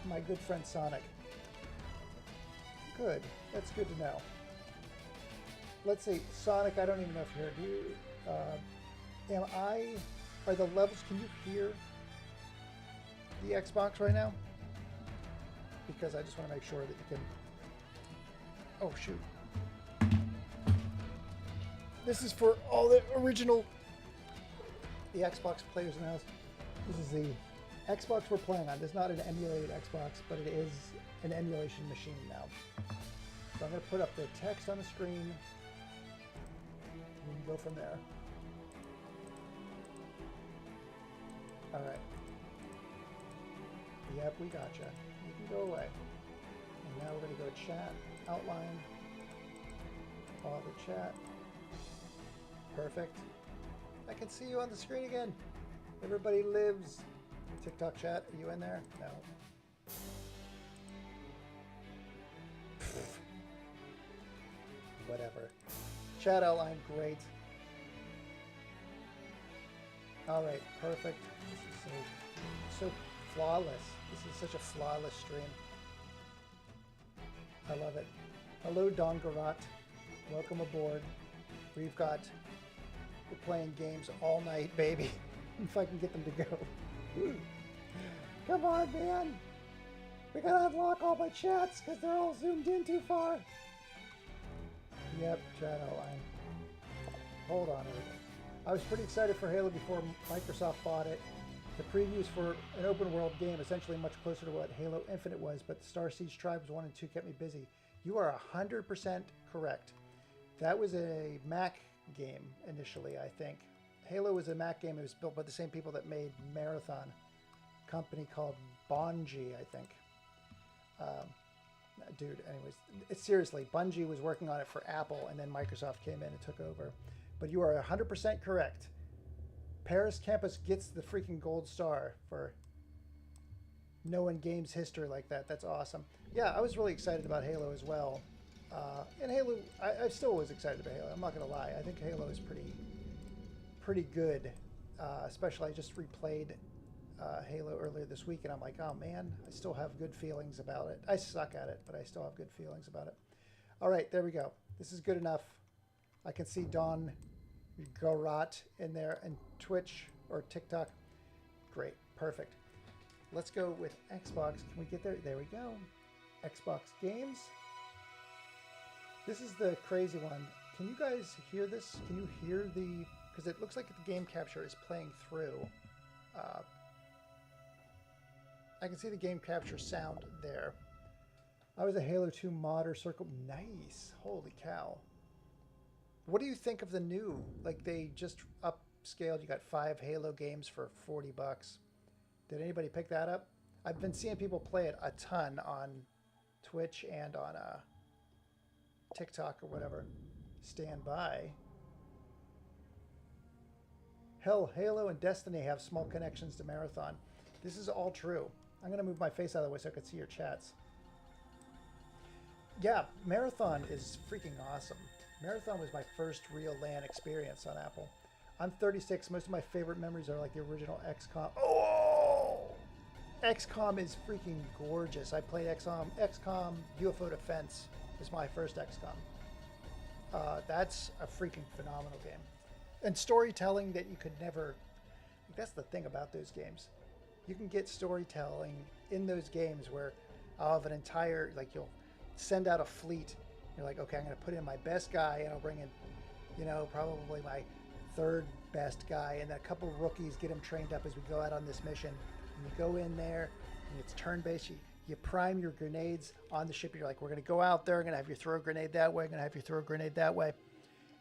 my good friend Sonic. Good. That's good to know. Let's see. Sonic, I don't even know if you're... Are the levels... Can you hear the Xbox right now? Because I just want to make sure that you can... Oh, shoot. This is for all the original... The Xbox players in the house. This is the Xbox we're playing on. This is not an emulated Xbox, but it is an emulation machine now. So I'm going to put up the text on the screen. We can go from there. All right. Yep, we gotcha. You can go away. And now we're going to go chat, outline, all the chat. Perfect. I can see you on the screen again. Everybody lives. TikTok chat, are you in there? No. Whatever. Chat outline, great. All right, perfect. This is so flawless. This is such a flawless stream. I love it. Hello, Don Garat. Welcome aboard. We're playing games all night, baby. If I can get them to go. Come on, man. We gotta unlock all my chats because they're all zoomed in too far. Yep, chat outline. Hold on a minute. I was pretty excited for Halo before Microsoft bought it. The previews for an open world game, essentially much closer to what Halo Infinite was, but the Star Siege Tribes 1 and 2 kept me busy. You are 100% correct. That was a Mac game initially, I think. Halo was a Mac game. It was built by the same people that made Marathon, a company called Bungie, I think. Dude, anyways, seriously, Bungie was working on it for Apple, and then Microsoft came in and took over. But you are 100% correct. Paris campus gets the freaking gold star for knowing games history like that. That's awesome. Yeah, I was really excited about Halo as well. And Halo, I still was excited about Halo. I'm not going to lie. I think Halo is pretty good. Especially, I just replayed Halo earlier this week, and I'm like, oh man, I still have good feelings about it. I suck at it, but I still have good feelings about it. All right, there we go. This is good enough. I can see Don Garat in there, and Twitch or TikTok. Great, perfect. Let's go with Xbox. Can we get there? There we go. Xbox games. This is the crazy one. Can you guys hear this? Can you hear the... Because it looks like the game capture is playing through. I can see the game capture sound there. I was a Halo 2 modder circle. Nice. Holy cow. What do you think of the new? Like, they just upscaled. You got 5 Halo games for $40. Did anybody pick that up? I've been seeing people play it a ton on Twitch and on TikTok or whatever. Stand by. Hell, Halo and Destiny have small connections to Marathon. This is all true. I'm going to move my face out of the way so I can see your chats. Yeah, Marathon is freaking awesome. Marathon was my first real LAN experience on Apple. I'm 36. Most of my favorite memories are like the original XCOM. Oh! XCOM is freaking gorgeous. I played XCOM UFO Defense is my first XCOM. That's a freaking phenomenal game. And storytelling that you could never... That's the thing about those games. You can get storytelling in those games where I'll have an entire... Like, you'll send out a fleet. You're like, okay, I'm going to put in my best guy, and I'll bring in, you know, probably my third best guy, and then a couple of rookies, get them trained up as we go out on this mission. And you go in there, and it's turn-based. You prime your grenades on the ship. You're like, we're going to go out there. I'm going to have you throw a grenade that way. I'm going to have you throw a grenade that way.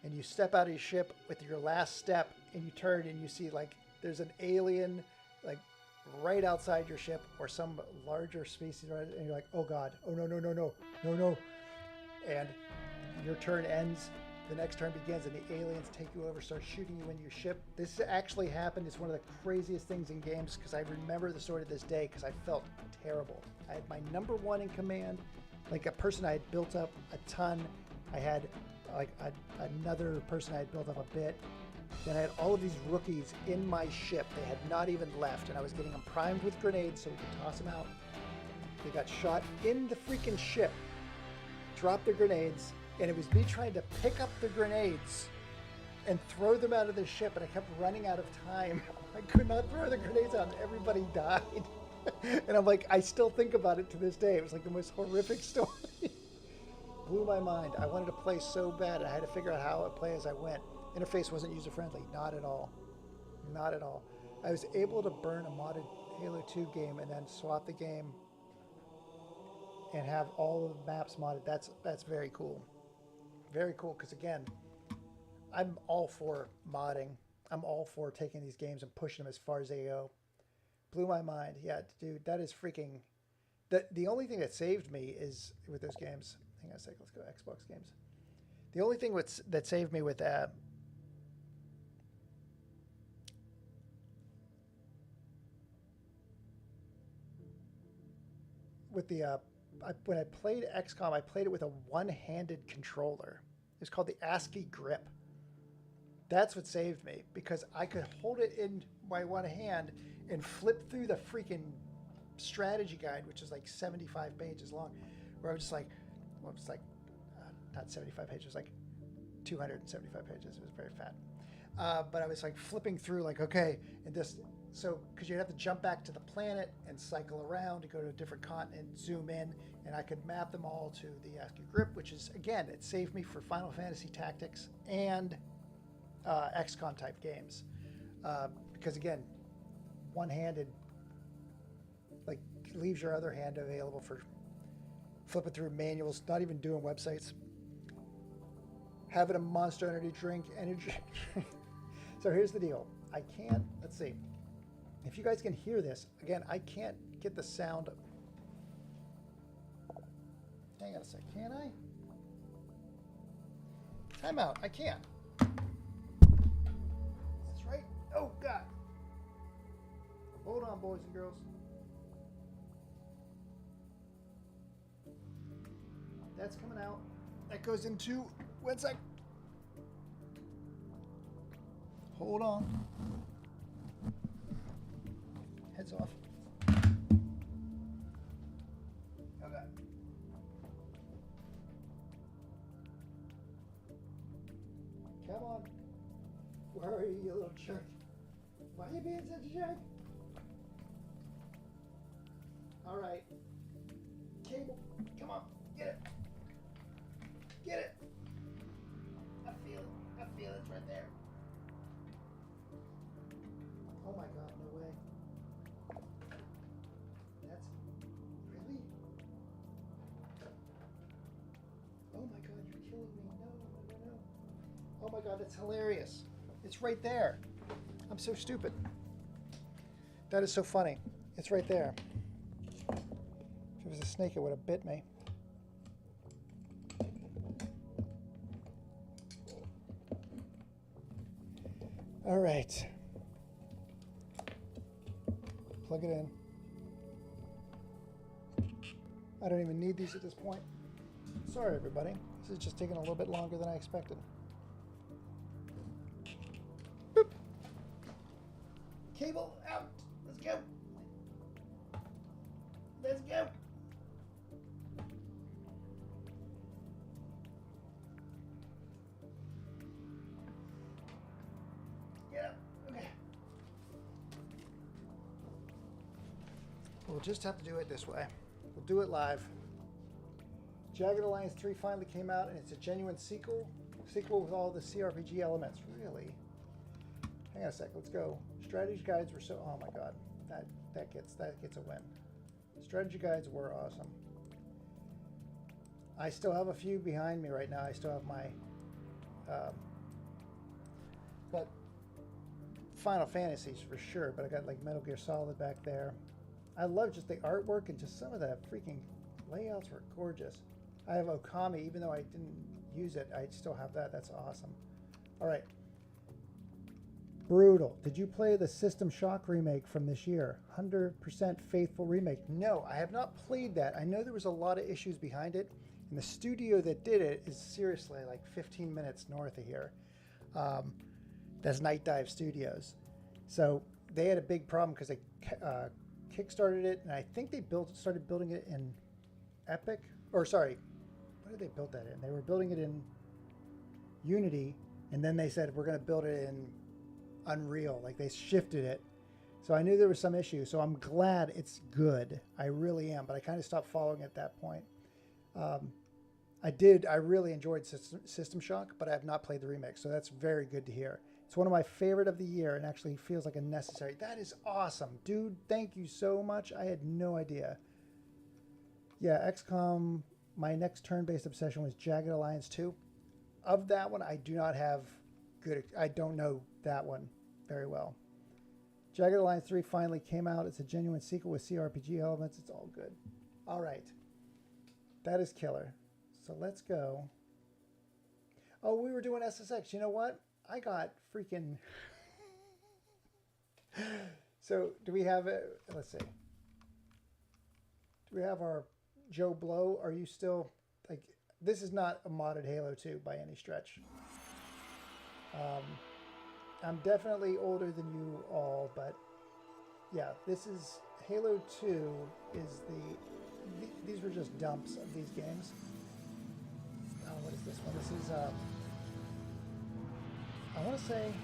And you step out of your ship with your last step, and you turn, and you see, like, there's an alien, like, right outside your ship, or some larger species, right? And you're like, oh, God. Oh, no, no, no, no. No, no. And your turn ends. The next turn begins, and the aliens take you over, start shooting you into your ship. This actually happened. It's one of the craziest things in games, because I remember the story to this day, because I felt terrible. I had my number one in command, like a person I had built up a ton. I had like another person I had built up a bit. Then I had all of these rookies in my ship. They had not even left, and I was getting them primed with grenades so we could toss them out. They got shot in the freaking ship, dropped their grenades, and it was me trying to pick up the grenades and throw them out of the ship, and I kept running out of time. I could not throw the grenades out, and everybody died. And I'm like, I still think about it to this day. It was like the most horrific story. Blew my mind. I wanted to play so bad. I had to figure out how to play as I went. Interface wasn't user-friendly. Not at all. Not at all. I was able to burn a modded Halo 2 game and then swap the game and have all of the maps modded. That's very cool. Very cool, because again, I'm all for modding. I'm all for taking these games and pushing them as far as they go. Blew my mind. Yeah, dude, that is freaking... The only thing that saved me is with those games... Hang on a sec, let's go Xbox games. The only thing that saved me with that... With the... when I played XCOM, I played it with a one-handed controller. It's called the ASCII grip. That's what saved me, because I could hold it in my one hand and flip through the freaking strategy guide, which is like 75 pages long, where I was just like, well, it's like, not 75 pages, it was like 275 pages. It was very fat. But I was like flipping through like, okay, and this, so, because you'd have to jump back to the planet and cycle around to go to a different continent, zoom in, and I could map them all to the ASCII grip, which is, again, it saved me for Final Fantasy Tactics and XCOM type games. Because again, one-handed, like, leaves your other hand available for flipping through manuals, not even doing websites. Having a Monster Energy drink. So here's the deal. I can't, let's see. If you guys can hear this, again, I can't get the sound. Hang on a sec, can I? Time out, I can. Is this right? Oh, God. Hold on, boys and girls. That's coming out. That goes into, one sec. Hold on. Heads off. Okay. Come on. Where are you, you little jerk? Why are you being such a jerk? All right. Cable. Come on. Get it. Get it. I feel it. I feel it. It's right there. Oh my God, no way. That's really? Oh my God, you're killing me. No, no, no, no. Oh my God, that's hilarious. It's right there. I'm so stupid. That is so funny. It's right there. If it was a snake, it would have bit me. All right. Plug it in. I don't even need these at this point. Sorry, everybody. This is just taking a little bit longer than I expected. Boop. Cable out. Let's go. Let's go. Yeah. Okay. We'll just have to do it this way. We'll do it live. Jagged Alliance 3 finally came out, and it's a genuine sequel with all the CRPG elements. Really? Hang on a sec. Let's go. Strategy guides were so. Oh my god, that gets a win. Strategy guides were awesome. I still have a few behind me right now. I still have my, but Final Fantasies for sure. But I got like Metal Gear Solid back there. I love just the artwork and just some of the freaking layouts were gorgeous. I have Okami, even though I didn't use it, I still have that. That's awesome. All right. Brutal. Did you play the System Shock remake from this year? 100% faithful remake. No, I have not played that. I know there was a lot of issues behind it, and the studio that did it is seriously like 15 minutes north of here. That's Night Dive Studios. So they had a big problem because they kickstarted it, and I think they started building it in Epic. Or sorry, what did they build that in? They were building it in Unity, and then they said we're going to build it in Unreal. Like they shifted it. So I knew there was some issue. So I'm glad it's good. I really am. But I kind of stopped following at that point. I really enjoyed System Shock, but I have not played the remix. So that's very good to hear. It's one of my favorite of the year and actually feels like a necessary. That is awesome. Dude, thank you so much. I had no idea. Yeah, XCOM, my next turn-based obsession was Jagged Alliance 2. Of that one, I do not have I don't know that one very well. Jagged Alliance 3 finally came out. It's a genuine sequel with CRPG elements. It's all good. All right. That is killer. So let's go. Oh, we were doing SSX. You know what? I got freaking... So do we have it? Let's see. Do we have our Joe Blow? Are you still... like? This is not a modded Halo 2 by any stretch. I'm definitely older than you all, but yeah, this is Halo 2 is these were just dumps of these games. Oh, what is this one? This is I want to say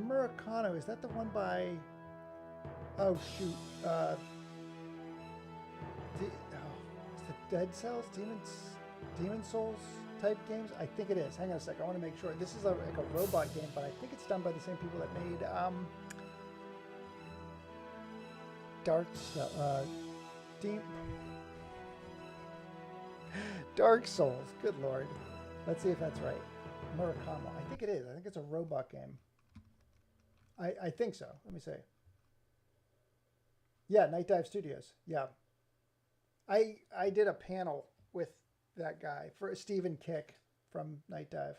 Murakano. Is that the one by? Oh shoot! Is it Dead Cells, Demon Souls type games? I think it is. Hang on a sec. I want to make sure. This is like a robot game, but I think it's done by the same people that made Dark Souls. Good lord. Let's see if that's right. Murakamo. I think it is. I think it's a robot game. I think so. Let me see. Yeah, Night Dive Studios. Yeah. I did a panel with that guy for Stephen Kick from Night Dive.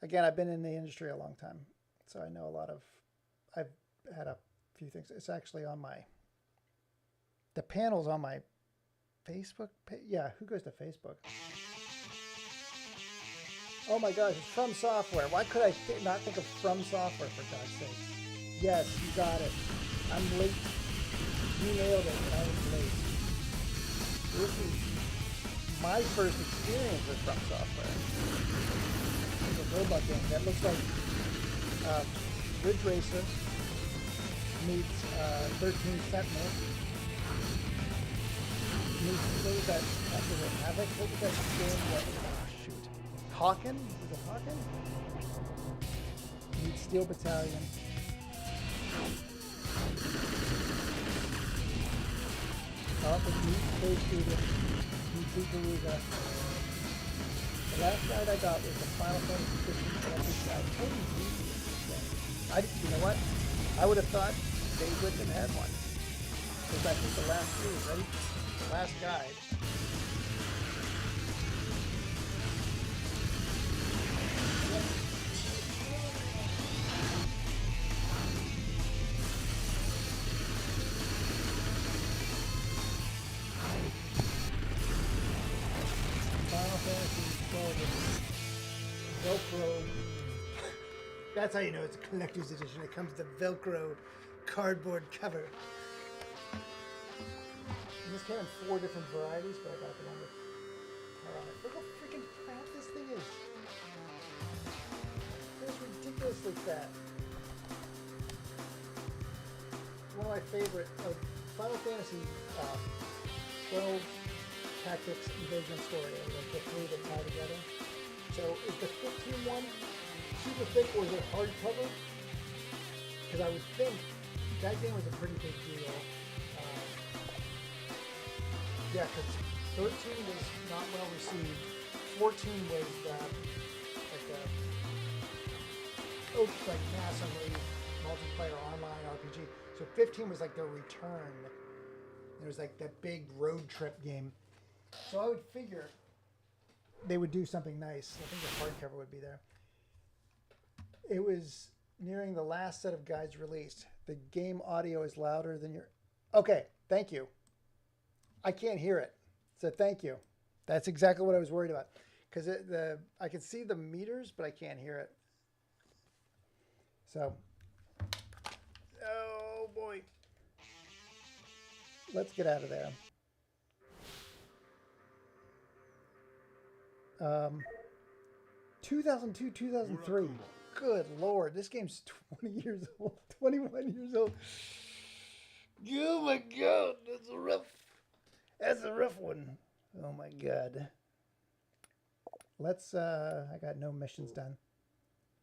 Again, I've been in the industry a long time, so I know a lot of. I've had a few things. It's actually on the panel's on my Facebook page. Yeah, who goes to Facebook? Oh my gosh, it's From Software. Why could I not think of From Software, for God's sake? Yes, you got it. I'm late. You nailed it, but I was late. This is my first experience with From Software. It's a robot game that looks like Ridge Racer meets 13 Sentinel. What was that? Havoc? What was that game? Oh, shoot. Hawken? Is it Hawken? Meets Steel Battalion. Oh, it's Meet Space Student. Meet Ikaruga. The last guide I got was the Final Fantasy 15 Epic Guide. Totally easy this game. You know what? I would have thought they wouldn't have had one. Because I think the last two, ready? The last guide. Final Fantasy 12 GoPro. That's how you know it's a collector's edition. It comes with a Velcro cardboard cover. And this came in 4 different varieties, but I got the one with hair on it. Look how freaking fat this thing is. It's ridiculously fat. One of my favorite, Final Fantasy 12 Tactics Invasion Story, and like the 3 that tie together. So is the 15 one super thick or is it hardcover? Because I would think that game was a pretty big deal. Yeah, because 13 was not well received. 14 was like massively multiplayer online RPG. So 15 was like their return. It was like that big road trip game. So I would figure they would do something nice. I think the hardcover would be there. It was nearing the last set of guides released. The game audio is louder than your... Okay, thank you. I can't hear it. So thank you. That's exactly what I was worried about. Because I can see the meters, but I can't hear it. So, oh boy. Let's get out of there. 2002, 2003. Good Lord. This game's 20 years old. 21 years old. Oh my God. That's a rough one. Oh my God. Let's, I got no missions done.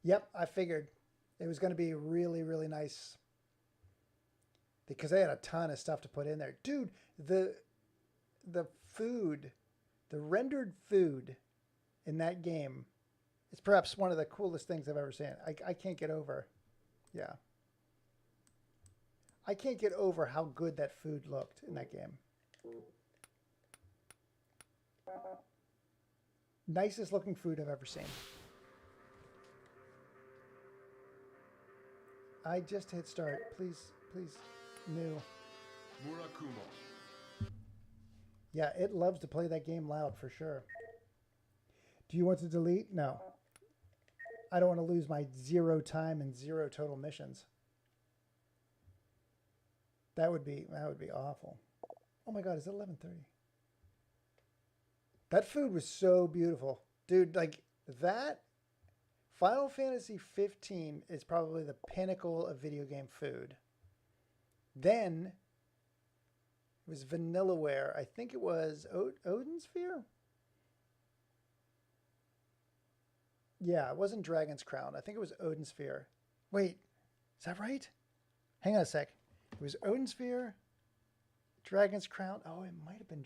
Yep, I figured it was going to be really, really nice. Because they had a ton of stuff to put in there. Dude, the food, the rendered food in that game is perhaps one of the coolest things I've ever seen. I can't get over. Yeah. I can't get over how good that food looked in that game. Nicest looking food I've ever seen. I just hit start. Please, please, new. Murakumo. Yeah, it loves to play that game loud for sure. Do you want to delete? No. I don't want to lose my 0 time and 0 total missions. That would be awful. Oh my God, is it 11:30? That food was so beautiful. Dude, like that Final Fantasy 15 is probably the pinnacle of video game food. Then it was Vanillaware. I think it was Odin Sphere? Yeah, it wasn't Dragon's Crown. I think it was Odin Sphere. Wait, is that right? Hang on a sec. It was Odin Sphere, Dragon's Crown. Oh, it might have been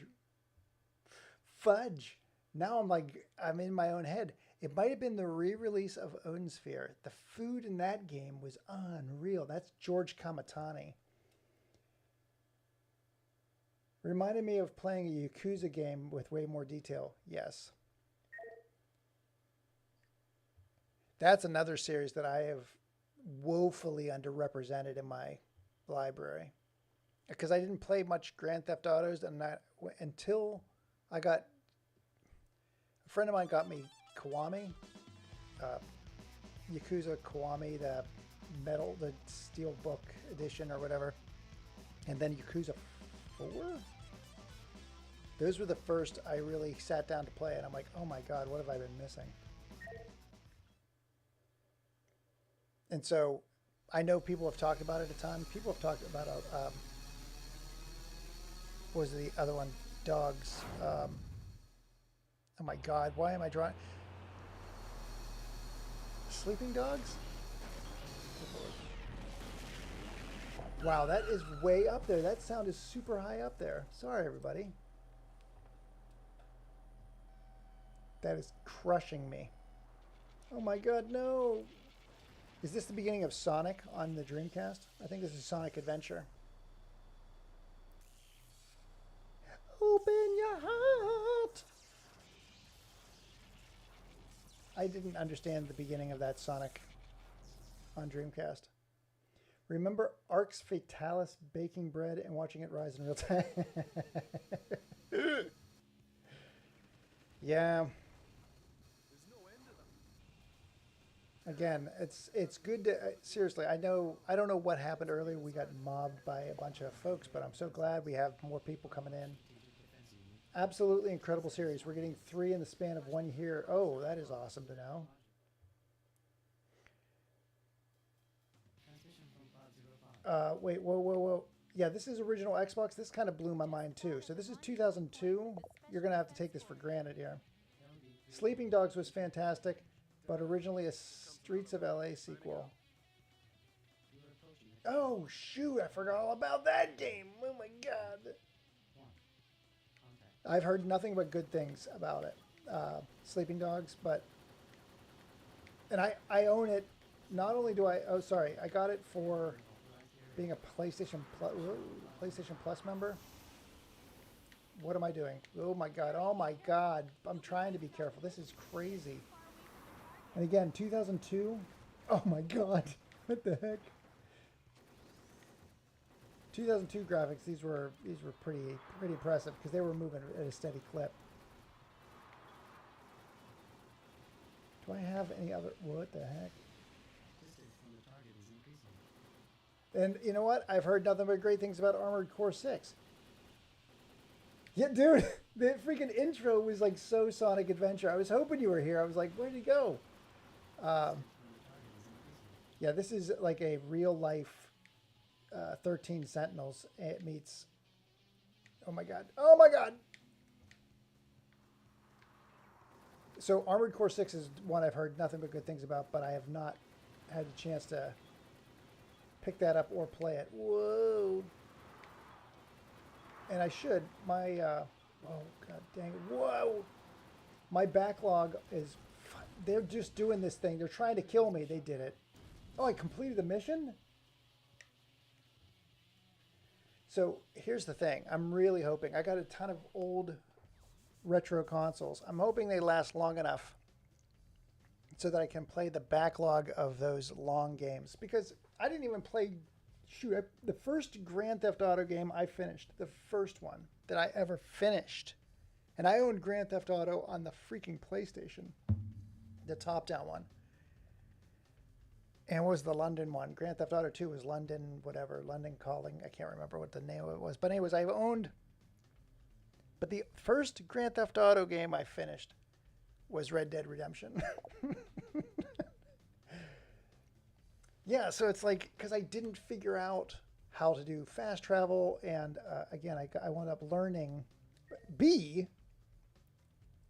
fudge. Now I'm in my own head. It might have been the re-release of Odin Sphere. The food in that game was unreal. That's George Kamatani. Reminded me of playing a Yakuza game with way more detail. Yes. That's another series that I have woefully underrepresented in my library. Because I didn't play much Grand Theft Autos until I got... A friend of mine got me Kiwami. Yakuza Kiwami, the Steel Book edition or whatever. And then Yakuza 4? Those were the first I really sat down to play, and I'm like, oh my God, what have I been missing? And so I know people have talked about it a ton. People have talked about, what was the other one? Dogs. Oh my God, why am I drawing? Sleeping Dogs? Wow, that is way up there. That sound is super high up there. Sorry, everybody. That is crushing me. Oh my God, no. Is this the beginning of Sonic on the Dreamcast? I think this is Sonic Adventure. Open your heart. I didn't understand the beginning of that Sonic on Dreamcast. Remember Arx Fatalis baking bread and watching it rise in real time? Yeah. There's no end to them. Again, it's good to seriously. I don't know what happened earlier. We got mobbed by a bunch of folks, but I'm so glad we have more people coming in. Absolutely incredible series. We're getting 3 in the span of 1 year. Oh, that is awesome to know. Wait, whoa, whoa, whoa. Yeah, this is original Xbox. This kind of blew my mind too. So this is 2002. You're gonna have to take this for granted here. Sleeping Dogs was fantastic, but originally a Streets of LA sequel. Oh shoot, I forgot all about that game. Oh my god. I've heard nothing but good things about it. Sleeping Dogs, but and I own it. Not only do I I got it for being a PlayStation Plus member. What am I doing? Oh my god. Oh my god. I'm trying to be careful. This is crazy. And again, 2002. Oh my god. What the heck? 2002 graphics. These were pretty impressive because they were moving at a steady clip. Do I have any other? What the heck? And you know what? I've heard nothing but great things about Armored Core 6. Yeah, dude, the freaking intro was like so Sonic Adventure. I was hoping you were here. I was like, where'd he go? Yeah, this is like a real life 13 Sentinels. It meets. Oh my god. Oh my god. So Armored Core 6 is one I've heard nothing but good things about, but I have not had a chance to pick that up or play it. Whoa. And I should. My, oh, god dang it. Whoa. My backlog is, they're just doing this thing. They're trying to kill me. They did it. Oh, I completed the mission? So here's the thing. I'm really hoping. I got a ton of old retro consoles. I'm hoping they last long enough so that I can play the backlog of those long games. Because I didn't even play, the first Grand Theft Auto game I finished, the first one that I ever finished. And I owned Grand Theft Auto on the freaking PlayStation, the top-down one. And what was the London one? Grand Theft Auto 2 was London, whatever, London Calling. I can't remember what the name of it was. But anyways, I've owned, but the first Grand Theft Auto game I finished was Red Dead Redemption. Yeah, so it's like, because I didn't figure out how to do fast travel, and again, I wound up learning. B,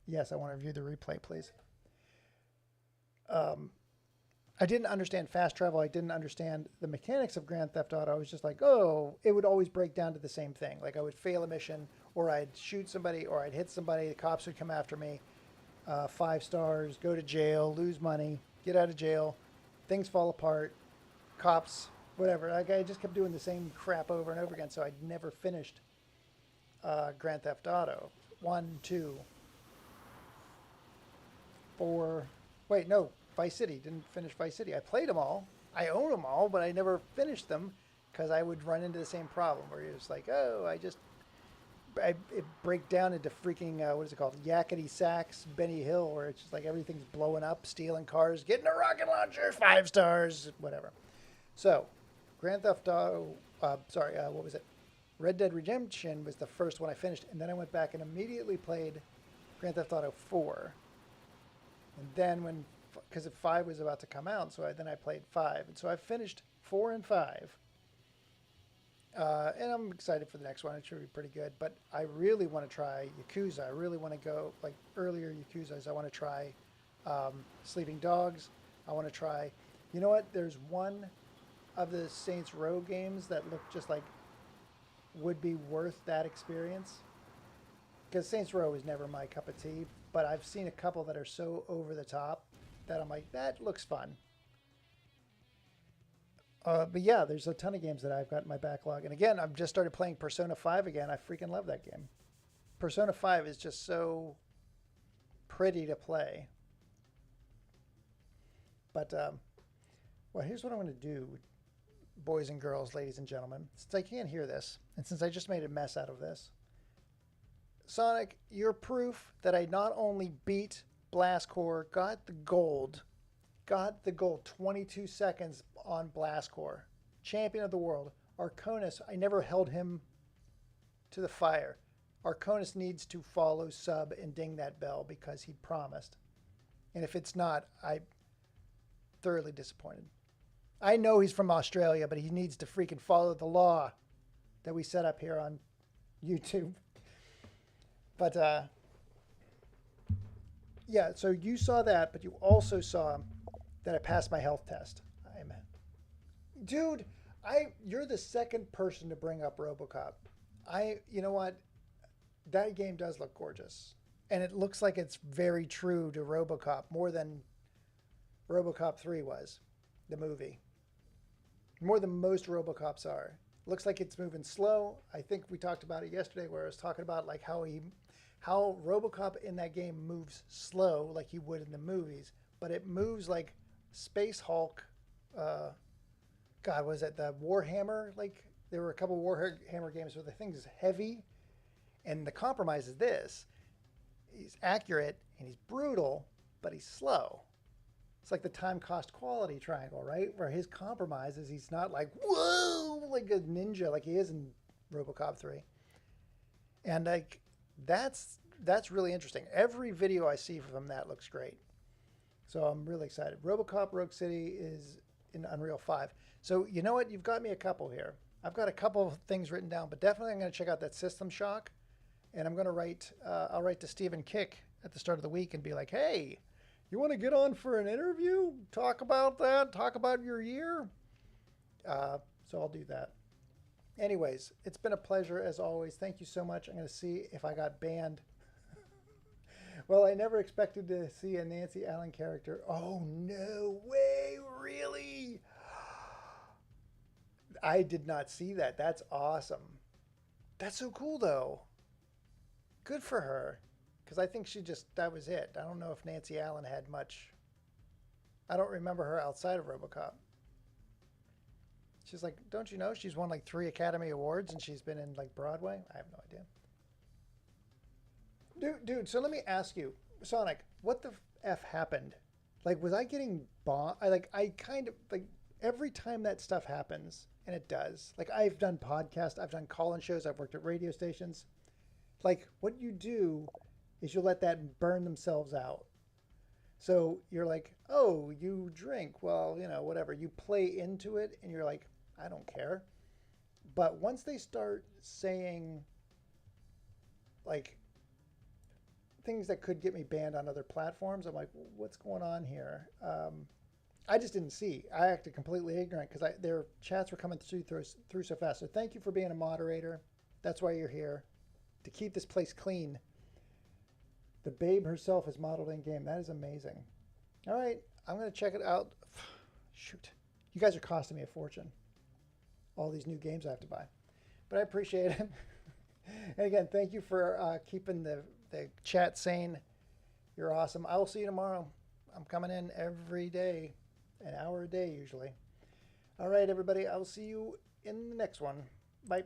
yes, I want to review the replay, please. I didn't understand fast travel. I didn't understand the mechanics of Grand Theft Auto. I was just like, oh, it would always break down to the same thing. Like I would fail a mission, or I'd shoot somebody, or I'd hit somebody. The cops would come after me. 5 stars, go to jail, lose money, get out of jail. Things fall apart. Cops, whatever. Like I just kept doing the same crap over and over again. So I'd never finished Grand Theft Auto 1, 2, 4. Wait, no. Vice City. Didn't finish Vice City. I played them all. I own them all, but I never finished them because I would run into the same problem where you're just like, oh, it break down into freaking, what is it called? Yakety Sax, Benny Hill, where it's just like everything's blowing up, stealing cars, getting a rocket launcher, 5 stars, whatever. So, Grand Theft Auto, what was it? Red Dead Redemption was the first one I finished, and then I went back and immediately played Grand Theft Auto 4. And then because 5 was about to come out, so then I played 5. And so I finished 4 and 5. And I'm excited for the next one. It should be pretty good. But I really want to try Yakuza. I really want to go, like earlier Yakuzas. I want to try Sleeping Dogs. I want to try, you know what? There's one of the Saints Row games that look just like would be worth that experience. Because Saints Row is never my cup of tea. But I've seen a couple that are so over the top that I'm like, that looks fun. But yeah, there's a ton of games that I've got in my backlog. And again, I've just started playing Persona 5 again. I freaking love that game. Persona 5 is just so pretty to play. But, well, here's what I'm going to do, boys and girls, ladies and gentlemen. Since I can't hear this, and since I just made a mess out of this, Sonic, you're proof that I not only beat Blast Core, got the gold, got the gold 22 seconds on Blastcore. Champion of the world. Arconis, I never held him to the fire. Arconis needs to follow sub and ding that bell because he promised. And if it's not, I'm thoroughly disappointed. I know he's from Australia, but he needs to freaking follow the law that we set up here on YouTube. But yeah, so you saw that, but you also saw that I passed my health test. Dude, you're the second person to bring up RoboCop. You know what? That game does look gorgeous. And it looks like it's very true to RoboCop, more than RoboCop 3 was, the movie. More than most RoboCops are. Looks like it's moving slow. I think we talked about it yesterday where I was talking about like how RoboCop in that game moves slow like he would in the movies, but it moves like Space Hulk. God, was it the Warhammer? Like there were a couple Warhammer games where the thing is heavy, and the compromise is this: he's accurate and he's brutal, but he's slow. It's like the time cost quality triangle, right? Where his compromise is he's not like whoa like a ninja like he is in RoboCop 3, and like that's really interesting. Every video I see from that looks great, so I'm really excited. RoboCop Rogue City is in Unreal 5. So you know what? You've got me a couple here. I've got a couple of things written down, but definitely I'm going to check out that System Shock, and I'm going to write. I'll write to Stephen Kick at the start of the week and be like, "Hey, you want to get on for an interview? Talk about that. Talk about your year." So I'll do that. Anyways, it's been a pleasure as always. Thank you so much. I'm going to see if I got banned. Well, I never expected to see a Nancy Allen character. Oh, no way. Really? I did not see that. That's awesome. That's so cool, though. Good for her. Because I think that was it. I don't know if Nancy Allen had much. I don't remember her outside of RoboCop. She's like, don't you know she's won like 3 Academy Awards and she's been in like Broadway? I have no idea. Dude, so let me ask you, Sonic, what the F happened? Like, was I getting bombed? I kind of, like, every time that stuff happens, and it does, like, I've done podcasts, I've done call-in shows, I've worked at radio stations. Like, what you do is you let that burn themselves out. So you're like, oh, you drink. Well, you know, whatever. You play into it, and you're like, I don't care. But once they start saying, like, things that could get me banned on other platforms, I'm like, what's going on here? I just didn't see. I acted completely ignorant because their chats were coming through so fast. So thank you for being a moderator. That's why you're here, to keep this place clean. The babe herself is modeled in game. That is amazing. All right, I'm going to check it out. Shoot. You guys are costing me a fortune. All these new games I have to buy. But I appreciate it. And again, thank you for keeping the chat sane. You're awesome. I will see you tomorrow. I'm coming in every day, an hour a day usually. All right, everybody. I will see you in the next one. Bye.